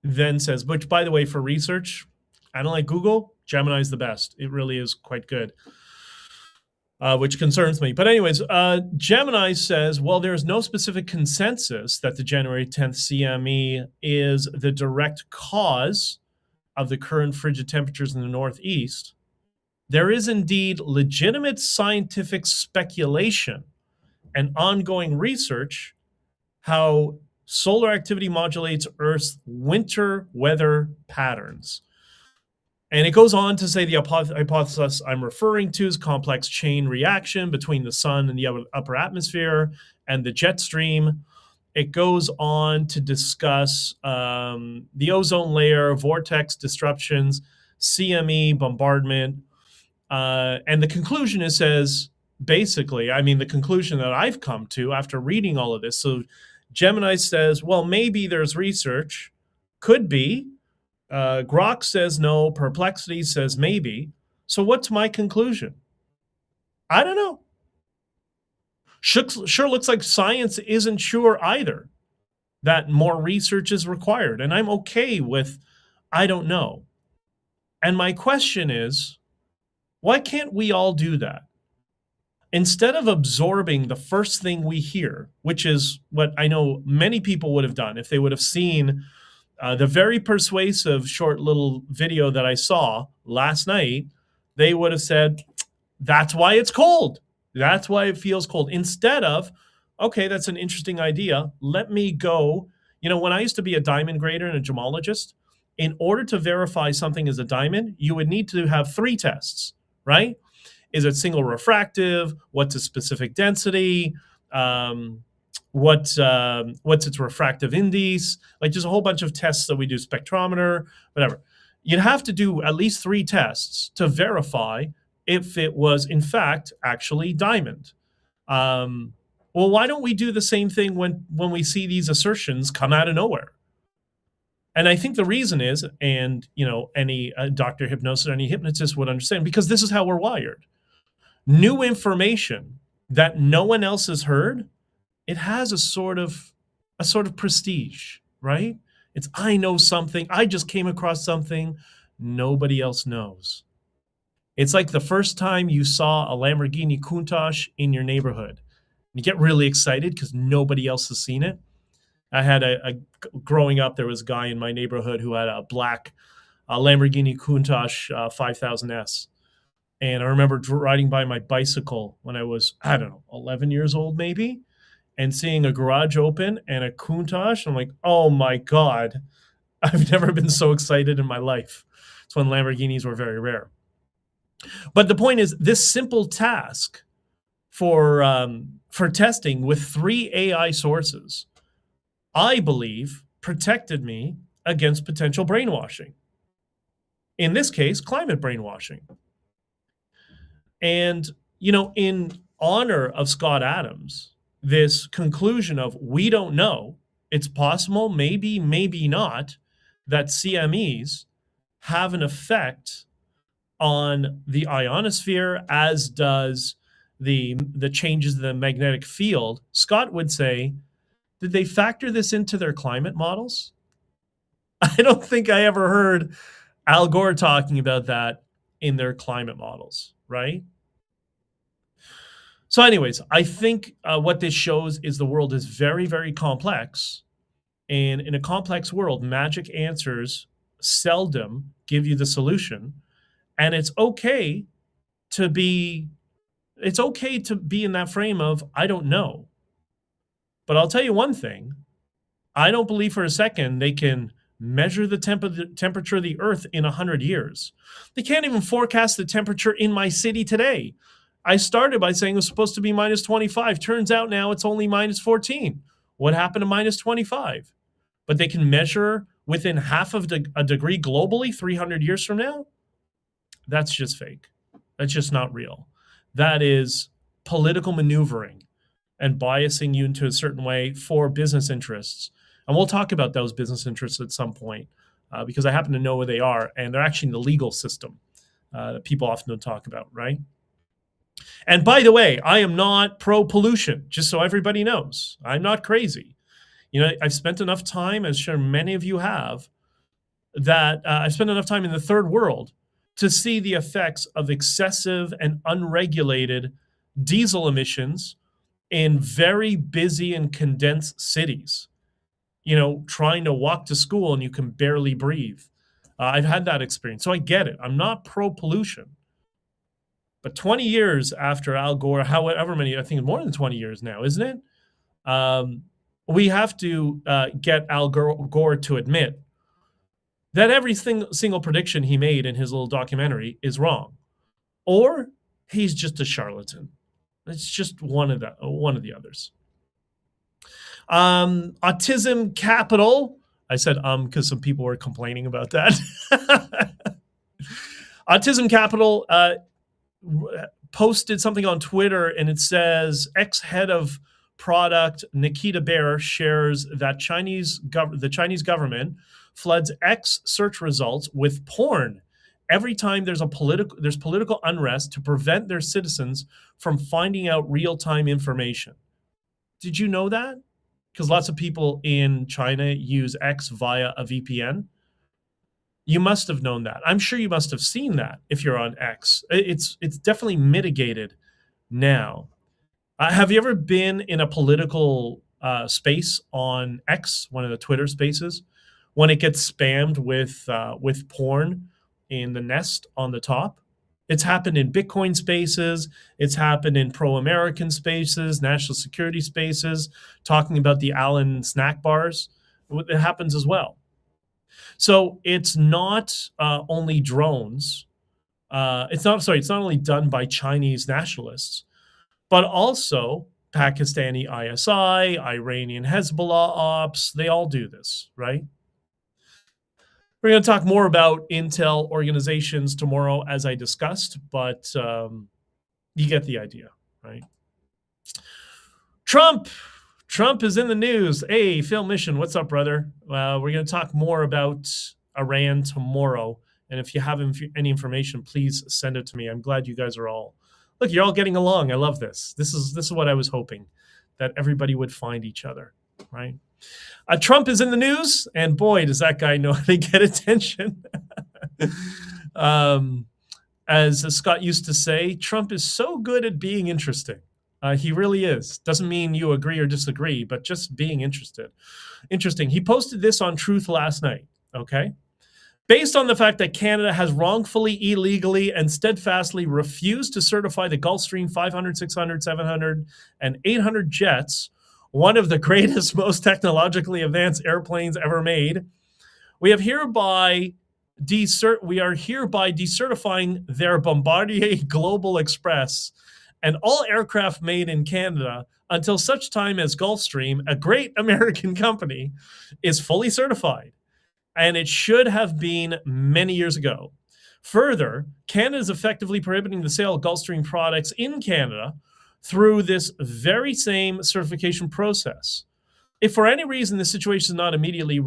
then says, which, by the way, for research, I don't like Google. Gemini's the best. It really is quite good, which concerns me. But anyways, Gemini says, well, there's no specific consensus that the January 10th CME is the direct cause of the current frigid temperatures in the Northeast. There is indeed legitimate scientific speculation and ongoing research how solar activity modulates Earth's winter weather patterns. And it goes on to say the hypothesis I'm referring to is complex chain reaction between the sun and the upper atmosphere and the jet stream. It goes on to discuss the ozone layer, vortex disruptions, CME bombardment. And the conclusion says, basically, the conclusion that I've come to after reading all of this. So Gemini says, well, maybe there's research. Could be. Grok says no. Perplexity says maybe. So what's my conclusion? I don't know. Sure looks like science isn't sure either that more research is required. And I'm okay with I don't know. And my question is, why can't we all do that? Instead of absorbing the first thing we hear, which is what I know many people would have done if they would have seen the very persuasive short little video that I saw last night, they would have said, that's why it's cold. That's why it feels cold. Instead of, okay, that's an interesting idea. Let me go. When I used to be a diamond grader and a gemologist, in order to verify something is a diamond, you would need to have 3 tests, right? Is it single refractive? What's its specific density? What's its refractive index? Like, there's a whole bunch of tests that we do, spectrometer, whatever. you'd have to do at least 3 tests to verify if it was, in fact, actually diamond. Well, why don't we do the same thing when we see these assertions come out of nowhere? And I think the reason is, and any doctor hypnosis, any hypnotist would understand, because this is how we're wired. New information that no one else has heard, it has a sort of prestige, right? It's, I know something, I just came across something nobody else knows. It's like the first time you saw a Lamborghini Countach in your neighborhood. You get really excited because nobody else has seen it. I had growing up, there was a guy in my neighborhood who had a black Lamborghini Countach 5000S. And I remember riding by my bicycle when I was, 11 years old maybe, and seeing a garage open and a Countach. I'm like, oh my God, I've never been so excited in my life. It's when Lamborghinis were very rare. But the point is, this simple task for testing with 3 AI sources, I believe, protected me against potential brainwashing. In this case, climate brainwashing. And, in honor of Scott Adams, this conclusion of, we don't know, it's possible, maybe, maybe not, that CMEs have an effect on the ionosphere, as does the changes in the magnetic field. Scott would say, did they factor this into their climate models? I don't think I ever heard Al Gore talking about that in their climate models, right? So anyways, I think what this shows is the world is very, very complex. And in a complex world, magic answers seldom give you the solution. And it's okay to be in that frame of, I don't know. But I'll tell you one thing. I don't believe for a second they can measure the temperature of the earth in 100 years. They can't even forecast the temperature in my city today. I started by saying it was supposed to be minus 25. Turns out now it's only minus 14. What happened to minus 25? But they can measure within half of a degree globally 300 years from now? That's just fake. That's just not real. That is political maneuvering and biasing you into a certain way for business interests. And we'll talk about those business interests at some point because I happen to know where they are, and they're actually in the legal system that people often don't talk about, right? And by the way, I am not pro-pollution, just so everybody knows. I'm not crazy. I've spent enough time, as sure many of you have, that I've spent enough time in the third world to see the effects of excessive and unregulated diesel emissions in very busy and condensed cities. Trying to walk to school and you can barely breathe. I've had that experience, so I get it. I'm not pro-pollution. But 20 years after Al Gore, however many, I think more than 20 years now, isn't it? We have to get Al Gore to admit that every single prediction he made in his little documentary is wrong, or he's just a charlatan. It's just one of the others. Autism Capital. I said because some people were complaining about that. Autism Capital posted something on Twitter, and it says ex-head of product Nikita Bear shares that the Chinese government floods X search results with porn every time there's political unrest to prevent their citizens from finding out real-time information. Did you know that? Because lots of people in China use X via a VPN. You must have known that. I'm sure you must have seen that if you're on X. It's definitely mitigated now. Have you ever been in a political space on X, one of the Twitter spaces, when it gets spammed with porn in the nest on the top? It's happened in Bitcoin spaces. It's happened in pro-American spaces, national security spaces, talking about the Allen snack bars. It happens as well. So it's not only drones. It's not only done by Chinese nationalists, but also Pakistani ISI, Iranian Hezbollah ops. They all do this, right? We're going to talk more about Intel organizations tomorrow, as I discussed, but you get the idea, right? Trump is in the news. Hey, Phil Mission, what's up, brother? We're going to talk more about Iran tomorrow. And if you have any information, please send it to me. I'm glad you guys are all, look, you're all getting along. I love this. This is what I was hoping, that everybody would find each other, right? Trump is in the news, and boy, does that guy know how to get attention. As Scott used to say, Trump is so good at being interesting. He really is. Doesn't mean you agree or disagree, but just being interested. Interesting. He posted this on Truth last night, okay? Based on the fact that Canada has wrongfully, illegally, and steadfastly refused to certify the Gulfstream 500, 600, 700, and 800 jets, one of the greatest, most technologically advanced airplanes ever made, we are hereby decertifying their Bombardier Global Express and all aircraft made in Canada until such time as Gulfstream, a great American company, is fully certified. And it should have been many years ago. Further, Canada is effectively prohibiting the sale of Gulfstream products in Canada through this very same certification process. If for any reason the situation is not immediately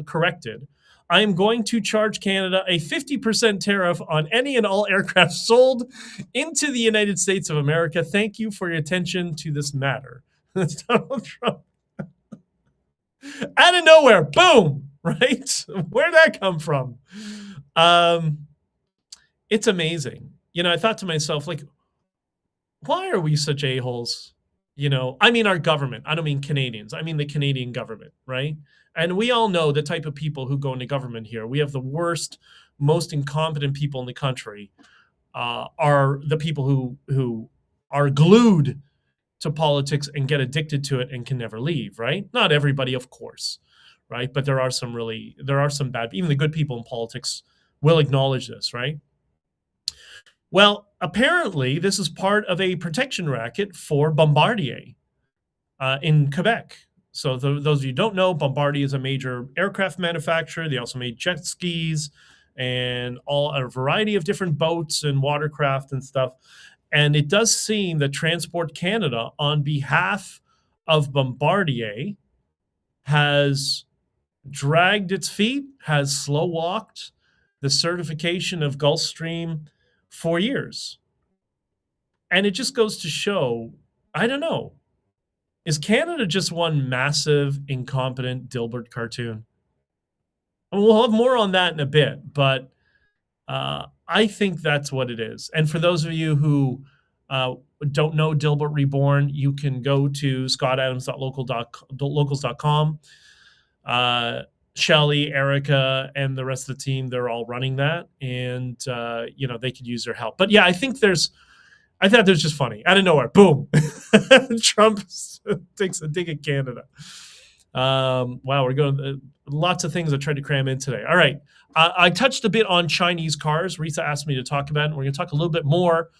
corrected, I am going to charge Canada a 50% tariff on any and all aircraft sold into the United States of America. Thank you for your attention to this matter. That's Donald Trump. Out of nowhere, boom, right? Where'd that come from? It's amazing. I thought to myself, like, why are we such a-holes? I mean our government. I don't mean Canadians. I mean the Canadian government, right? And we all know the type of people who go into government here. We have the worst, most incompetent people in the country are the people who are glued to politics and get addicted to it and can never leave, right? Not everybody, of course, right? But there are some bad, even the good people in politics will acknowledge this, right? Well, apparently this is part of a protection racket for Bombardier in Quebec. So those of you who don't know, Bombardier is a major aircraft manufacturer. They also made jet skis and a variety of different boats and watercraft and stuff. And it does seem that Transport Canada, on behalf of Bombardier, has dragged its feet, has slow walked the certification of Gulfstream for years. And it just goes to show, I don't know, is Canada just one massive, incompetent Dilbert cartoon? And we'll have more on that in a bit, but I think that's what it is. And for those of you who don't know Dilbert Reborn, you can go to scottadams.locals.com. Shelly, Erica, and the rest of the team, they're all running that, and they could use their help. But yeah, I thought there's just funny. Out of nowhere, boom. Trump takes a dig at Canada. Wow, we're going lots of things I tried to cram in today. All right. I touched a bit on Chinese cars. Risa asked me to talk about it, and we're going to talk a little bit more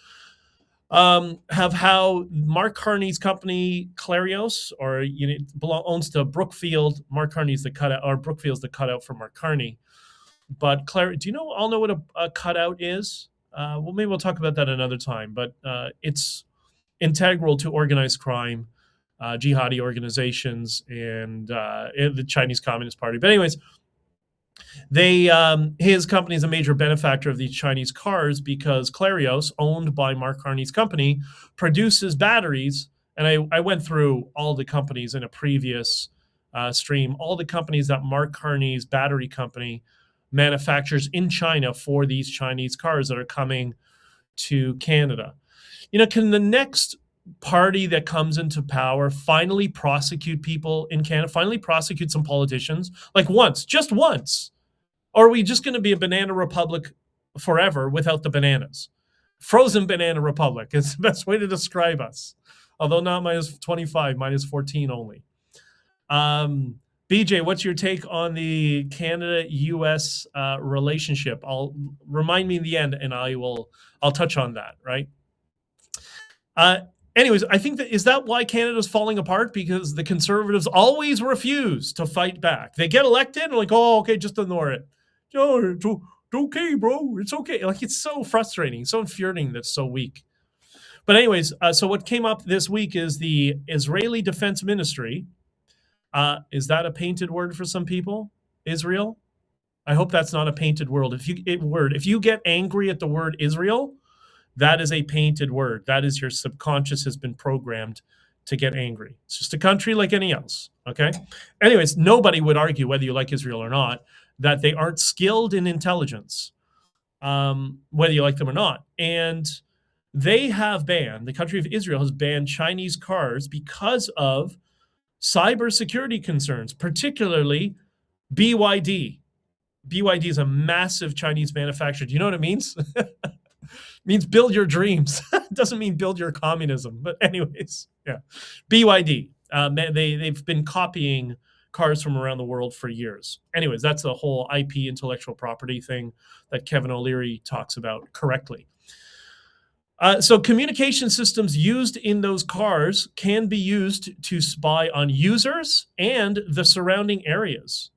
have how Mark Carney's company, Clarios, owns to Brookfield. Mark Carney's the cutout, or Brookfield's the cutout for Mark Carney. But do you all know what a cutout is? Well, maybe we'll talk about that another time, but it's integral to organized crime, jihadi organizations, and the Chinese Communist Party. But anyways, his company is a major benefactor of these Chinese cars because Clarios, owned by Mark Carney's company, produces batteries. And I went through all the companies in a previous stream, all the companies that Mark Carney's battery company manufactures in China for these Chinese cars that are coming to Canada. Can the next party that comes into power finally prosecute people in Canada, finally prosecute some politicians, like just once? Or are we just going to be a banana republic forever without the bananas? Frozen banana republic is the best way to describe us. Although not minus 25, minus 14 only. BJ, what's your take on the Canada-U.S. relationship? Remind me in the end, and I'll touch on that, right? Anyways, I think is that why Canada's falling apart? Because the Conservatives always refuse to fight back. They get elected and like, oh, okay, just ignore it. Oh, it's okay, bro. It's okay. Like, it's so frustrating, so infuriating that's so weak. But anyways, so what came up this week is the Israeli Defense Ministry. Is that a painted word for some people? Israel? I hope that's not a painted word. If you get angry at the word Israel, that is a painted word. That is your subconscious has been programmed to get angry. It's just a country like any else. Okay. Anyways, nobody would argue whether you like Israel or not that they aren't skilled in intelligence, whether you like them or not. And they have banned, the country of Israel has banned Chinese cars because of cybersecurity concerns, particularly BYD. BYD is a massive Chinese manufacturer. Do you know what it means? It means build your dreams. It doesn't mean build your communism. But anyways, yeah. BYD. They've been copying cars from around the world for years. Anyways, that's the whole IP, intellectual property thing that Kevin O'Leary talks about correctly. So communication systems used in those cars can be used to spy on users and the surrounding areas.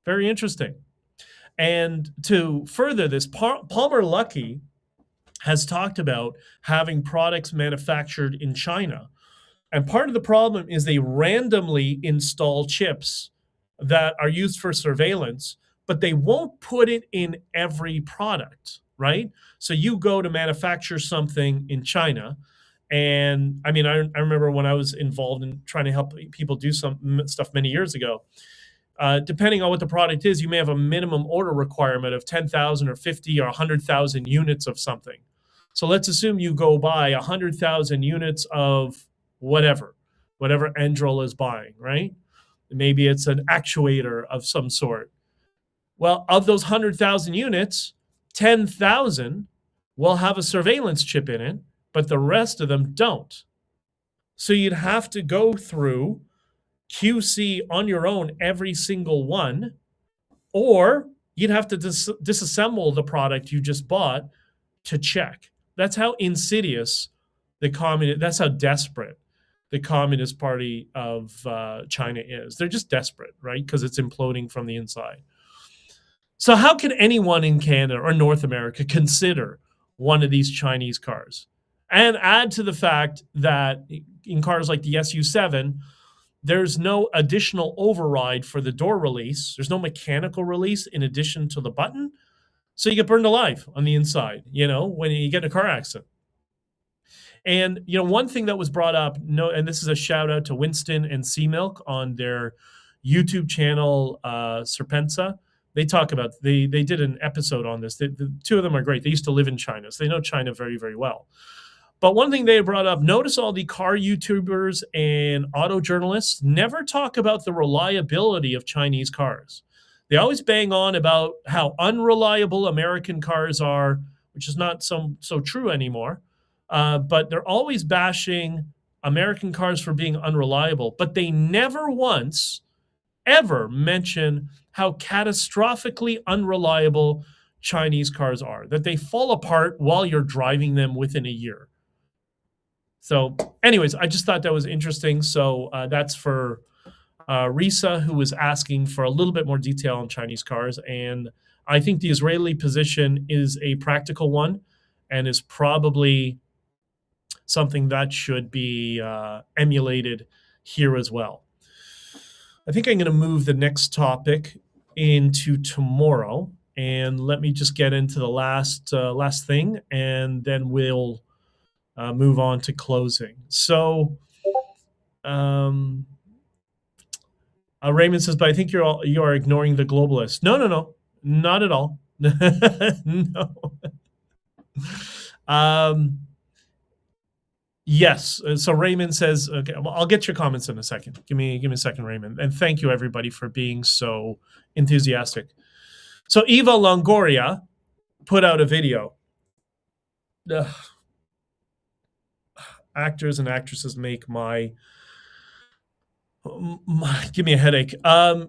Very interesting. And to further this, Palmer Luckey has talked about having products manufactured in China. And part of the problem is they randomly install chips that are used for surveillance, but they won't put it in every product, right? So you go to manufacture something in China. And I mean, I remember when I was involved in trying to help people do some stuff many years ago. Depending on what the product is, you may have a minimum order requirement of 10,000 or 50 or 100,000 units of something. So let's assume you go buy 100,000 units of whatever Androl is buying, right? Maybe it's an actuator of some sort. Well, of those 100,000 units, 10,000 will have a surveillance chip in it, but the rest of them don't. So you'd have to go through QC on your own every single one, or you'd have to disassemble the product you just bought to check. That's how insidious that's how desperate the Communist Party of China is. They're just desperate, right? Because it's imploding from the inside. So how can anyone in Canada or North America consider one of these Chinese cars? And add to the fact that in cars like the SU7, there's no additional override for the door release. There's no mechanical release in addition to the button. So you get burned alive on the inside, when you get in a car accident. And, one thing that was brought up, and this is a shout out to Winston and Sea Milk on their YouTube channel, Serpensa. They talk about, they did an episode on this. The two of them are great. They used to live in China, so they know China very, very well. But one thing they brought up, notice all the car YouTubers and auto journalists never talk about the reliability of Chinese cars. They always bang on about how unreliable American cars are, which is not so true anymore. But they're always bashing American cars for being unreliable. But they never once, ever mention how catastrophically unreliable Chinese cars are, that they fall apart while you're driving them within a year. So anyways, I just thought that was interesting. So that's for Risa, who was asking for a little bit more detail on Chinese cars. And I think the Israeli position is a practical one and is probably something that should be emulated here as well. I think I'm going to move the next topic into tomorrow. And let me just get into the last thing, and then we'll move on to closing. So Raymond says, but I think you are ignoring the globalists. No, not at all. No. Yes. So Raymond says, okay, well, I'll get your comments in a second. Give me a second, Raymond. And thank you, everybody, for being so enthusiastic. So Eva Longoria put out a video. Ugh. Actors and actresses make give me a headache. Eva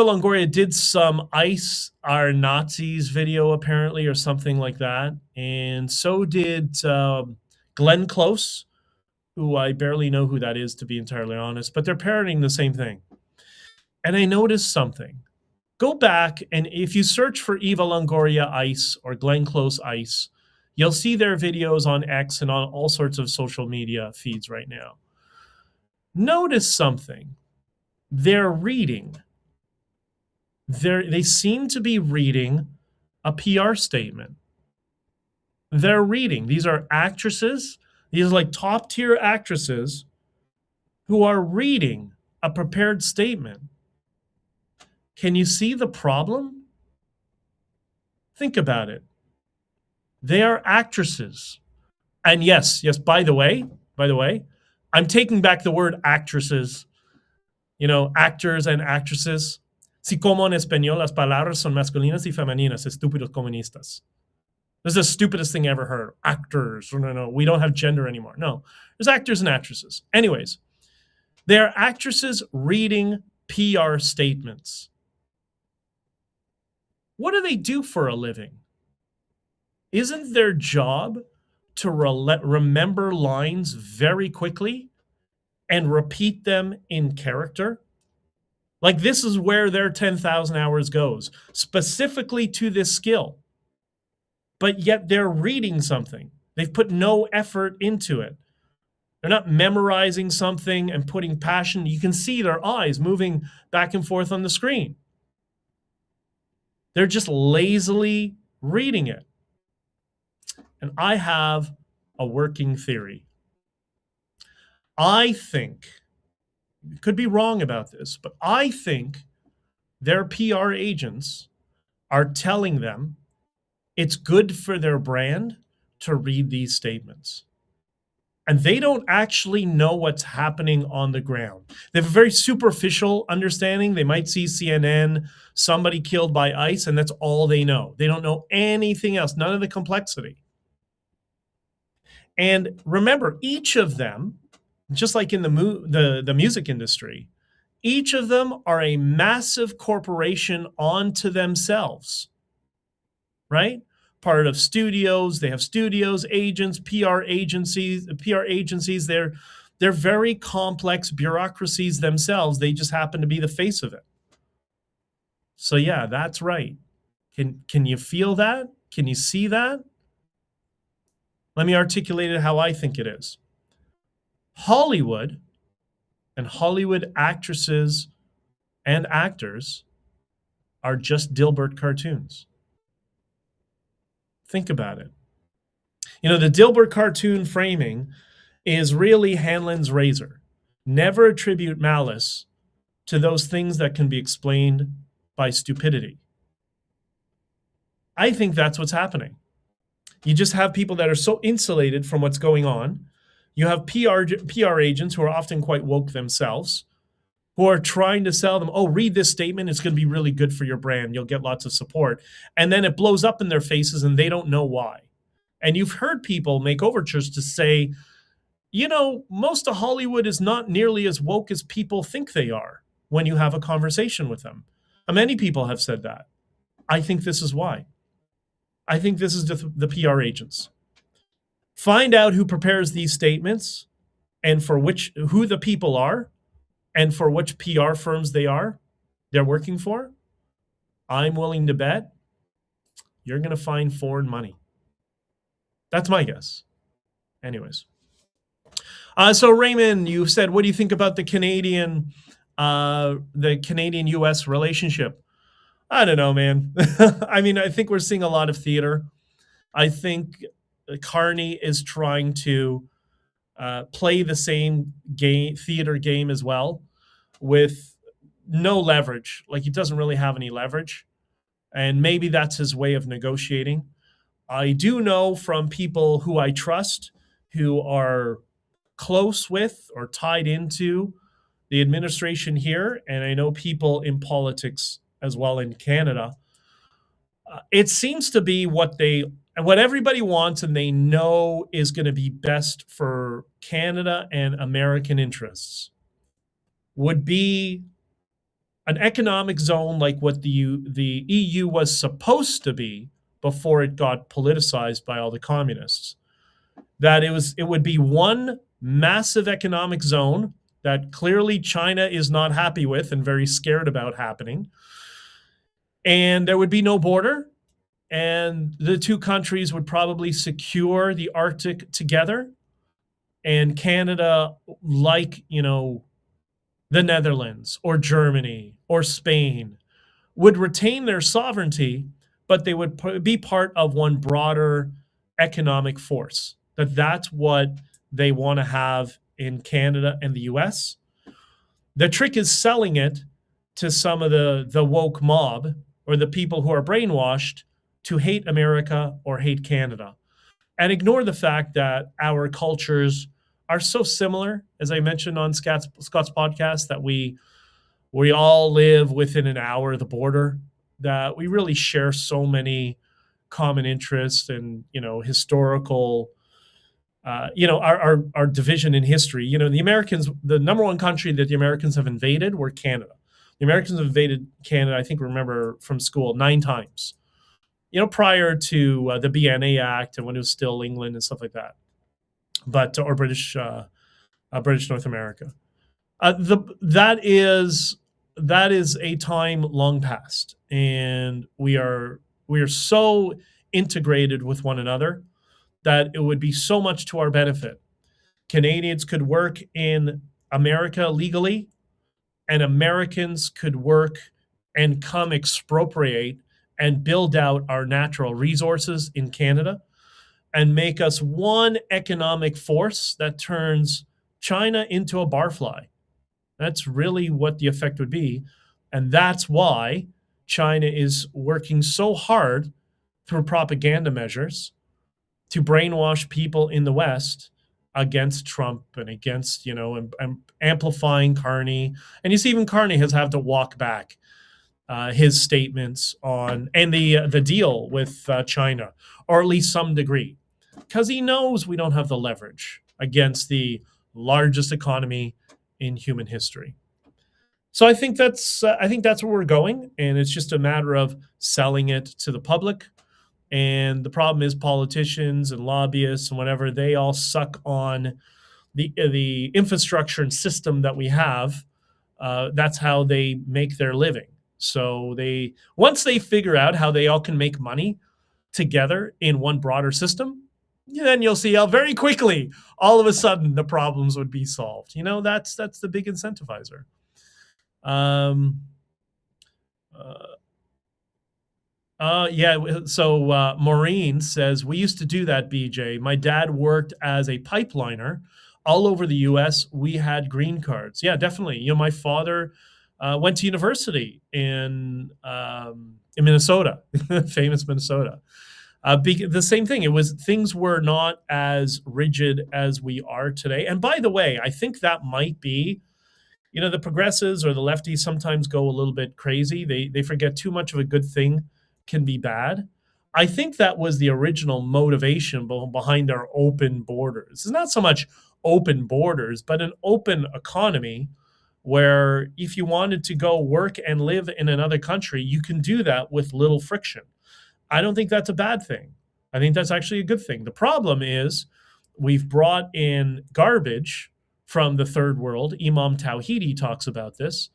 Longoria did some "Ice Are Nazis" video, apparently, or something like that. And so did Glenn Close, who I barely know who that is, to be entirely honest. But they're parroting the same thing. And I noticed something. Go back, and if you search for Eva Longoria ice or Glenn Close ice, you'll see their videos on X and on all sorts of social media feeds right now. Notice something. They're reading. They seem to be reading a PR statement. They're reading. These are actresses. These are like top tier actresses who are reading a prepared statement. Can you see the problem? Think about it. They are actresses. And yes, by the way, I'm taking back the word actresses. You know, actors and actresses. Si como en español las palabras son masculinas y femeninas, estúpidos comunistas. This is the stupidest thing I ever heard. Actors. No, we don't have gender anymore. No, there's actors and actresses. Anyways, they're actresses reading PR statements. What do they do for a living? Isn't their job to remember lines very quickly and repeat them in character? Like, this is where their 10,000 hours goes, specifically to this skill. But yet they're reading something. They've put no effort into it. They're not memorizing something and putting passion. You can see their eyes moving back and forth on the screen. They're just lazily reading it. And I have a working theory. I think, could be wrong about this, but I think their PR agents are telling them it's good for their brand to read these statements. And they don't actually know what's happening on the ground. They have a very superficial understanding. They might see CNN, somebody killed by ICE, and that's all they know. They don't know anything else, none of the complexity. And remember, each of them, just like in the music industry, each of them are a massive corporation onto themselves, right? Part of studios, they have studios, agents, PR agencies. They're very complex bureaucracies themselves. They just happen to be the face of it. So yeah, that's right. Can you feel that? Can you see that? Let me articulate it how I think it is. Hollywood and Hollywood actresses and actors are just Dilbert cartoons. Think about it. You know, the Dilbert cartoon framing is really Hanlon's razor. Never attribute malice to those things that can be explained by stupidity. I think that's what's happening. You just have people that are so insulated from what's going on. You have PR agents who are often quite woke themselves, who are trying to sell them, oh, read this statement. It's going to be really good for your brand. You'll get lots of support. And then it blows up in their faces and they don't know why. And you've heard people make overtures to say, you know, most of Hollywood is not nearly as woke as people think they are when you have a conversation with them. And many people have said that. I think this is why. I think this is the PR agents. Find out who prepares these statements and who the people are and for which PR firms they're working for. I'm willing to bet you're going to find foreign money. That's my guess. Anyways. So Raymond, you said, what do you think about the Canadian-US relationship? I don't know, man. I mean, I think we're seeing a lot of theater. I think Carney is trying to play the same theater game as well, with no leverage. Like, he doesn't really have any leverage. And maybe that's his way of negotiating. I do know from people who I trust, who are close with or tied into the administration here, and I know people in politics as well in Canada, it seems to be what everybody wants and they know is going to be best for Canada and American interests would be an economic zone like what the EU was supposed to be before it got politicized by all the communists. That it would be one massive economic zone that clearly China is not happy with and very scared about happening. and there would be no border, and the two countries would probably secure the Arctic together. And Canada, like, the Netherlands or Germany or Spain, would retain their sovereignty, but they would be part of one broader economic force. That's what they want to have in Canada and the US. The trick is selling it to some of the woke mob or the people who are brainwashed to hate America or hate Canada and ignore the fact that our cultures are so similar, as I mentioned on Scott's podcast, that we all live within an hour of the border, that we really share so many common interests and, historical, our division in history. The Americans, the number one country that the Americans have invaded were Canada. The Americans have invaded Canada, I think, remember from school, 9 times, prior to the BNA Act and when it was still England and stuff like that. But or British North America. That is a time long past, and we are so integrated with one another that it would be so much to our benefit. Canadians could work in America legally, and Americans could work and come expropriate and build out our natural resources in Canada and make us one economic force that turns China into a barfly. That's really what the effect would be. And that's why China is working so hard through propaganda measures to brainwash people in the West against Trump and against, and amplifying Carney. And you see, even Carney has had to walk back his statements on and the deal with China, or at least some degree, because he knows we don't have the leverage against the largest economy in human history. So I think that's where we're going, and it's just a matter of selling it to the public. And the problem is politicians and lobbyists and whatever, they all suck on the infrastructure and system that we have. That's how they make their living. So once they figure out how they all can make money together in one broader system, then you'll see how very quickly all of a sudden the problems would be solved. That's the big incentivizer. So Maureen says, we used to do that, BJ. My dad worked as a pipeliner all over the US. We had green cards. Yeah, definitely. My father went to university in Minnesota, famous Minnesota. The same thing. Things were not as rigid as we are today. And by the way, I think that might be, the progressives or the lefties sometimes go a little bit crazy. They forget too much of a good thing can be bad. I think that was the original motivation behind our open borders. It's not so much open borders, but an open economy where if you wanted to go work and live in another country, you can do that with little friction. I don't think that's a bad thing. I think that's actually a good thing. The problem is we've brought in garbage from the third world. Imam Tawhidi talks about this,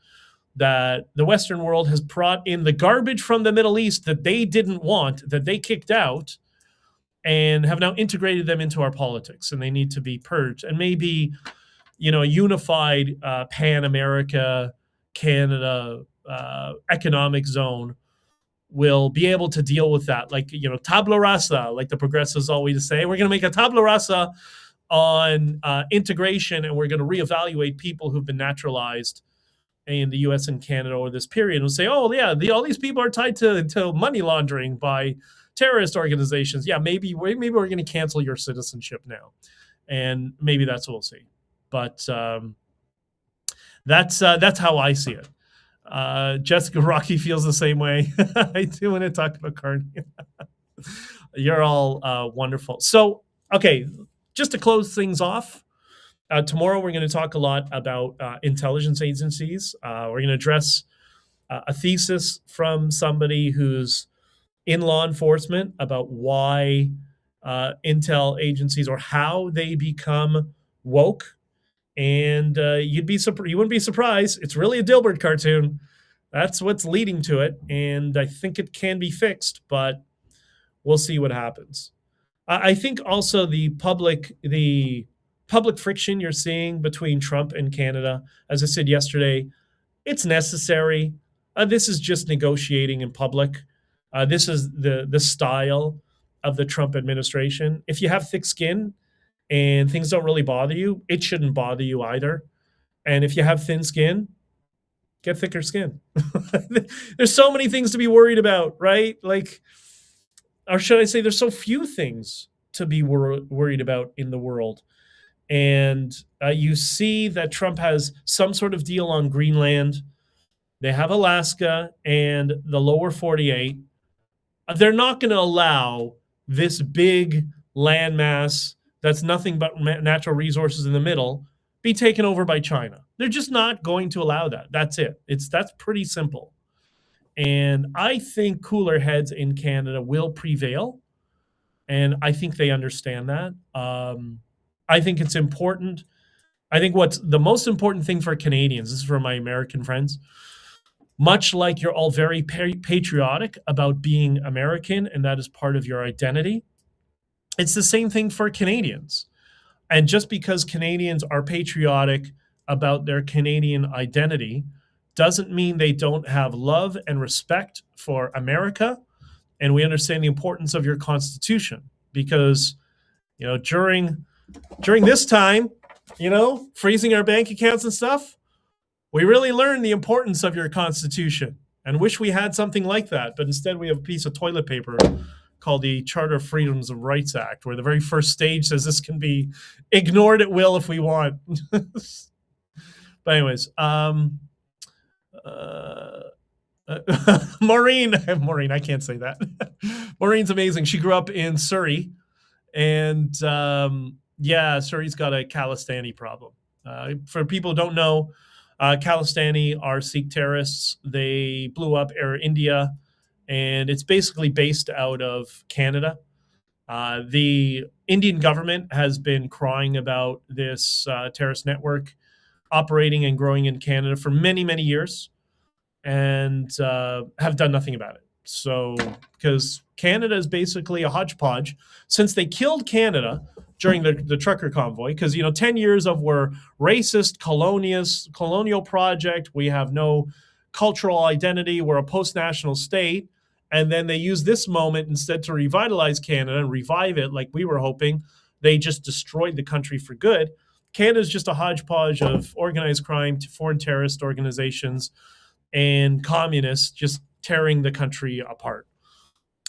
that the Western world has brought in the garbage from the Middle East that they didn't want, that they kicked out, and have now integrated them into our politics, and they need to be purged. And maybe, a unified Pan-America, Canada economic zone will be able to deal with that. Like, tabula rasa, like the progressives always say, we're going to make a tabula rasa on integration, and we're going to reevaluate people who've been naturalized in the U.S. and Canada over this period, and say, oh yeah, all these people are tied to money laundering by terrorist organizations. Yeah, maybe we're going to cancel your citizenship now, and maybe that's what we'll see. But that's how I see it. Jessica Rocky feels the same way. I do when I talk about Carney. You're all wonderful. So, okay, just to close things off, tomorrow we're going to talk a lot about intelligence agencies. We're going to address a thesis from somebody who's in law enforcement about why intel agencies, or how they become woke. And you wouldn't be surprised. It's really a Dilbert cartoon. That's what's leading to it, and I think it can be fixed, but we'll see what happens. I think also the public friction you're seeing between Trump and Canada, as I said yesterday, it's necessary. This is just negotiating in public. This is the style of the Trump administration. If you have thick skin and things don't really bother you, it shouldn't bother you either. And if you have thin skin, get thicker skin. There's so many things to be worried about, right? Like, or should I say, there's so few things to be worried about in the world. And you see that Trump has some sort of deal on Greenland. They have Alaska and the lower 48. They're not going to allow this big landmass that's nothing but natural resources in the middle be taken over by China. They're just not going to allow that. That's it. That's pretty simple. And I think cooler heads in Canada will prevail. And I think they understand that. I think it's important. I think what's the most important thing for Canadians, this is for my American friends, much like you're all very patriotic about being American and that is part of your identity, it's the same thing for Canadians. And just because Canadians are patriotic about their Canadian identity doesn't mean they don't have love and respect for America. And we understand the importance of your Constitution because, during this time, freezing our bank accounts and stuff, we really learned the importance of your Constitution and wish we had something like that. But instead, we have a piece of toilet paper called the Charter of Freedoms and Rights Act, where the very first stage says this can be ignored at will if we want. But anyways, Maureen, I can't say that. Maureen's amazing. She grew up in Surrey, and Surrey's got a Khalistani problem. For people who don't know, Khalistani are Sikh terrorists. They blew up Air India, and it's basically based out of Canada. The Indian government has been crying about this terrorist network operating and growing in Canada for many, many years, and have done nothing about it. So, because Canada is basically a hodgepodge, since they killed Canada during the trucker convoy, because 10 years of we're racist, colonial project, we have no cultural identity, we're a post-national state, and then they use this moment instead to revitalize Canada and revive it like we were hoping. They just destroyed the country for good. Canada is just a hodgepodge of organized crime, to foreign terrorist organizations, and communists just tearing the country apart.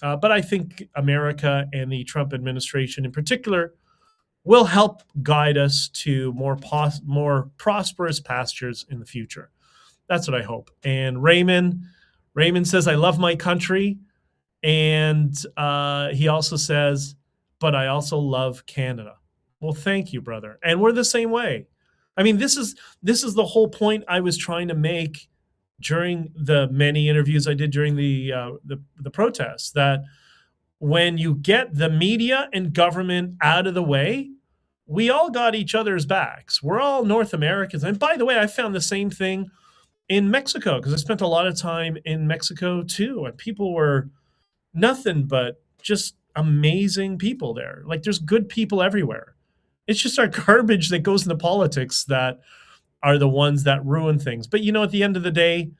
But I think America and the Trump administration in particular will help guide us to more prosperous pastures in the future. That's what I hope. And Raymond says, I love my country. And he also says, but I also love Canada. Well, thank you, brother. And we're the same way. I mean, this is the whole point I was trying to make during the many interviews I did during the protests, that when you get the media and government out of the way, we all got each other's backs. We're all North Americans. And by the way, I found the same thing in Mexico, because I spent a lot of time in Mexico too, and people were nothing but just amazing people there. Like, there's good people everywhere. It's just our garbage that goes into politics that are the ones that ruin things. But at the end of the day,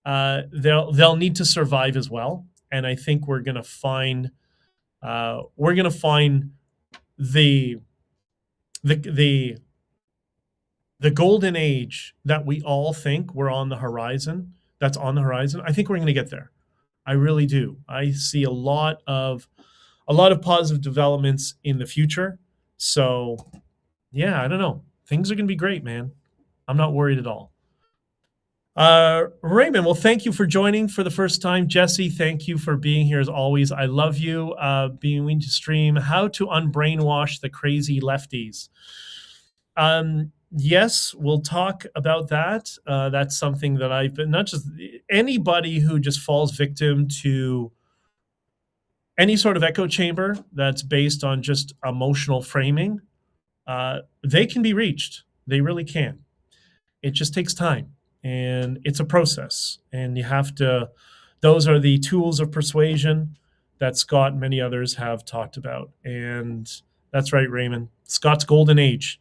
they'll need to survive as well. And I think we're gonna find the golden age that we all think we're on the horizon. That's on the horizon. I think we're gonna get there. I really do. I see a lot of positive developments in the future. So, yeah, I don't know. Things are gonna be great, man. I'm not worried at all. Raymond, well, thank you for joining for the first time. Jesse, thank you for being here as always. I love you. Being to stream how to unbrainwash the crazy lefties. Yes, we'll talk about that. That's something that I've been, not just anybody who just falls victim to any sort of echo chamber that's based on just emotional framing, they can be reached. They really can. It just takes time. And it's a process. And you have to, those are the tools of persuasion that Scott and many others have talked about. And that's right, Raymond. Scott's golden age.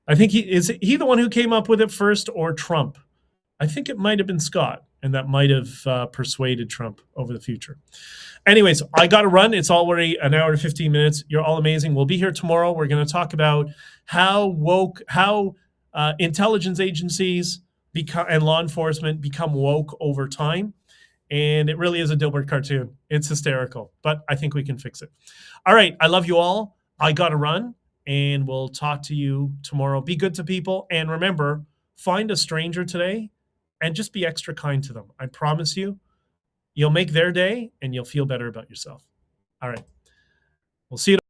I think is he the one who came up with it first, or Trump? I think it might have been Scott, and that might have persuaded Trump over the future. Anyways, I got to run. It's already an hour and 15 minutes. You're all amazing. We'll be here tomorrow. We're going to talk about how intelligence agencies and law enforcement become woke over time. And it really is a Dilbert cartoon. It's hysterical, but I think we can fix it. All right. I love you all. I got to run, and we'll talk to you tomorrow. Be good to people. And remember, find a stranger today and just be extra kind to them. I promise you, you'll make their day and you'll feel better about yourself. All right. We'll see you.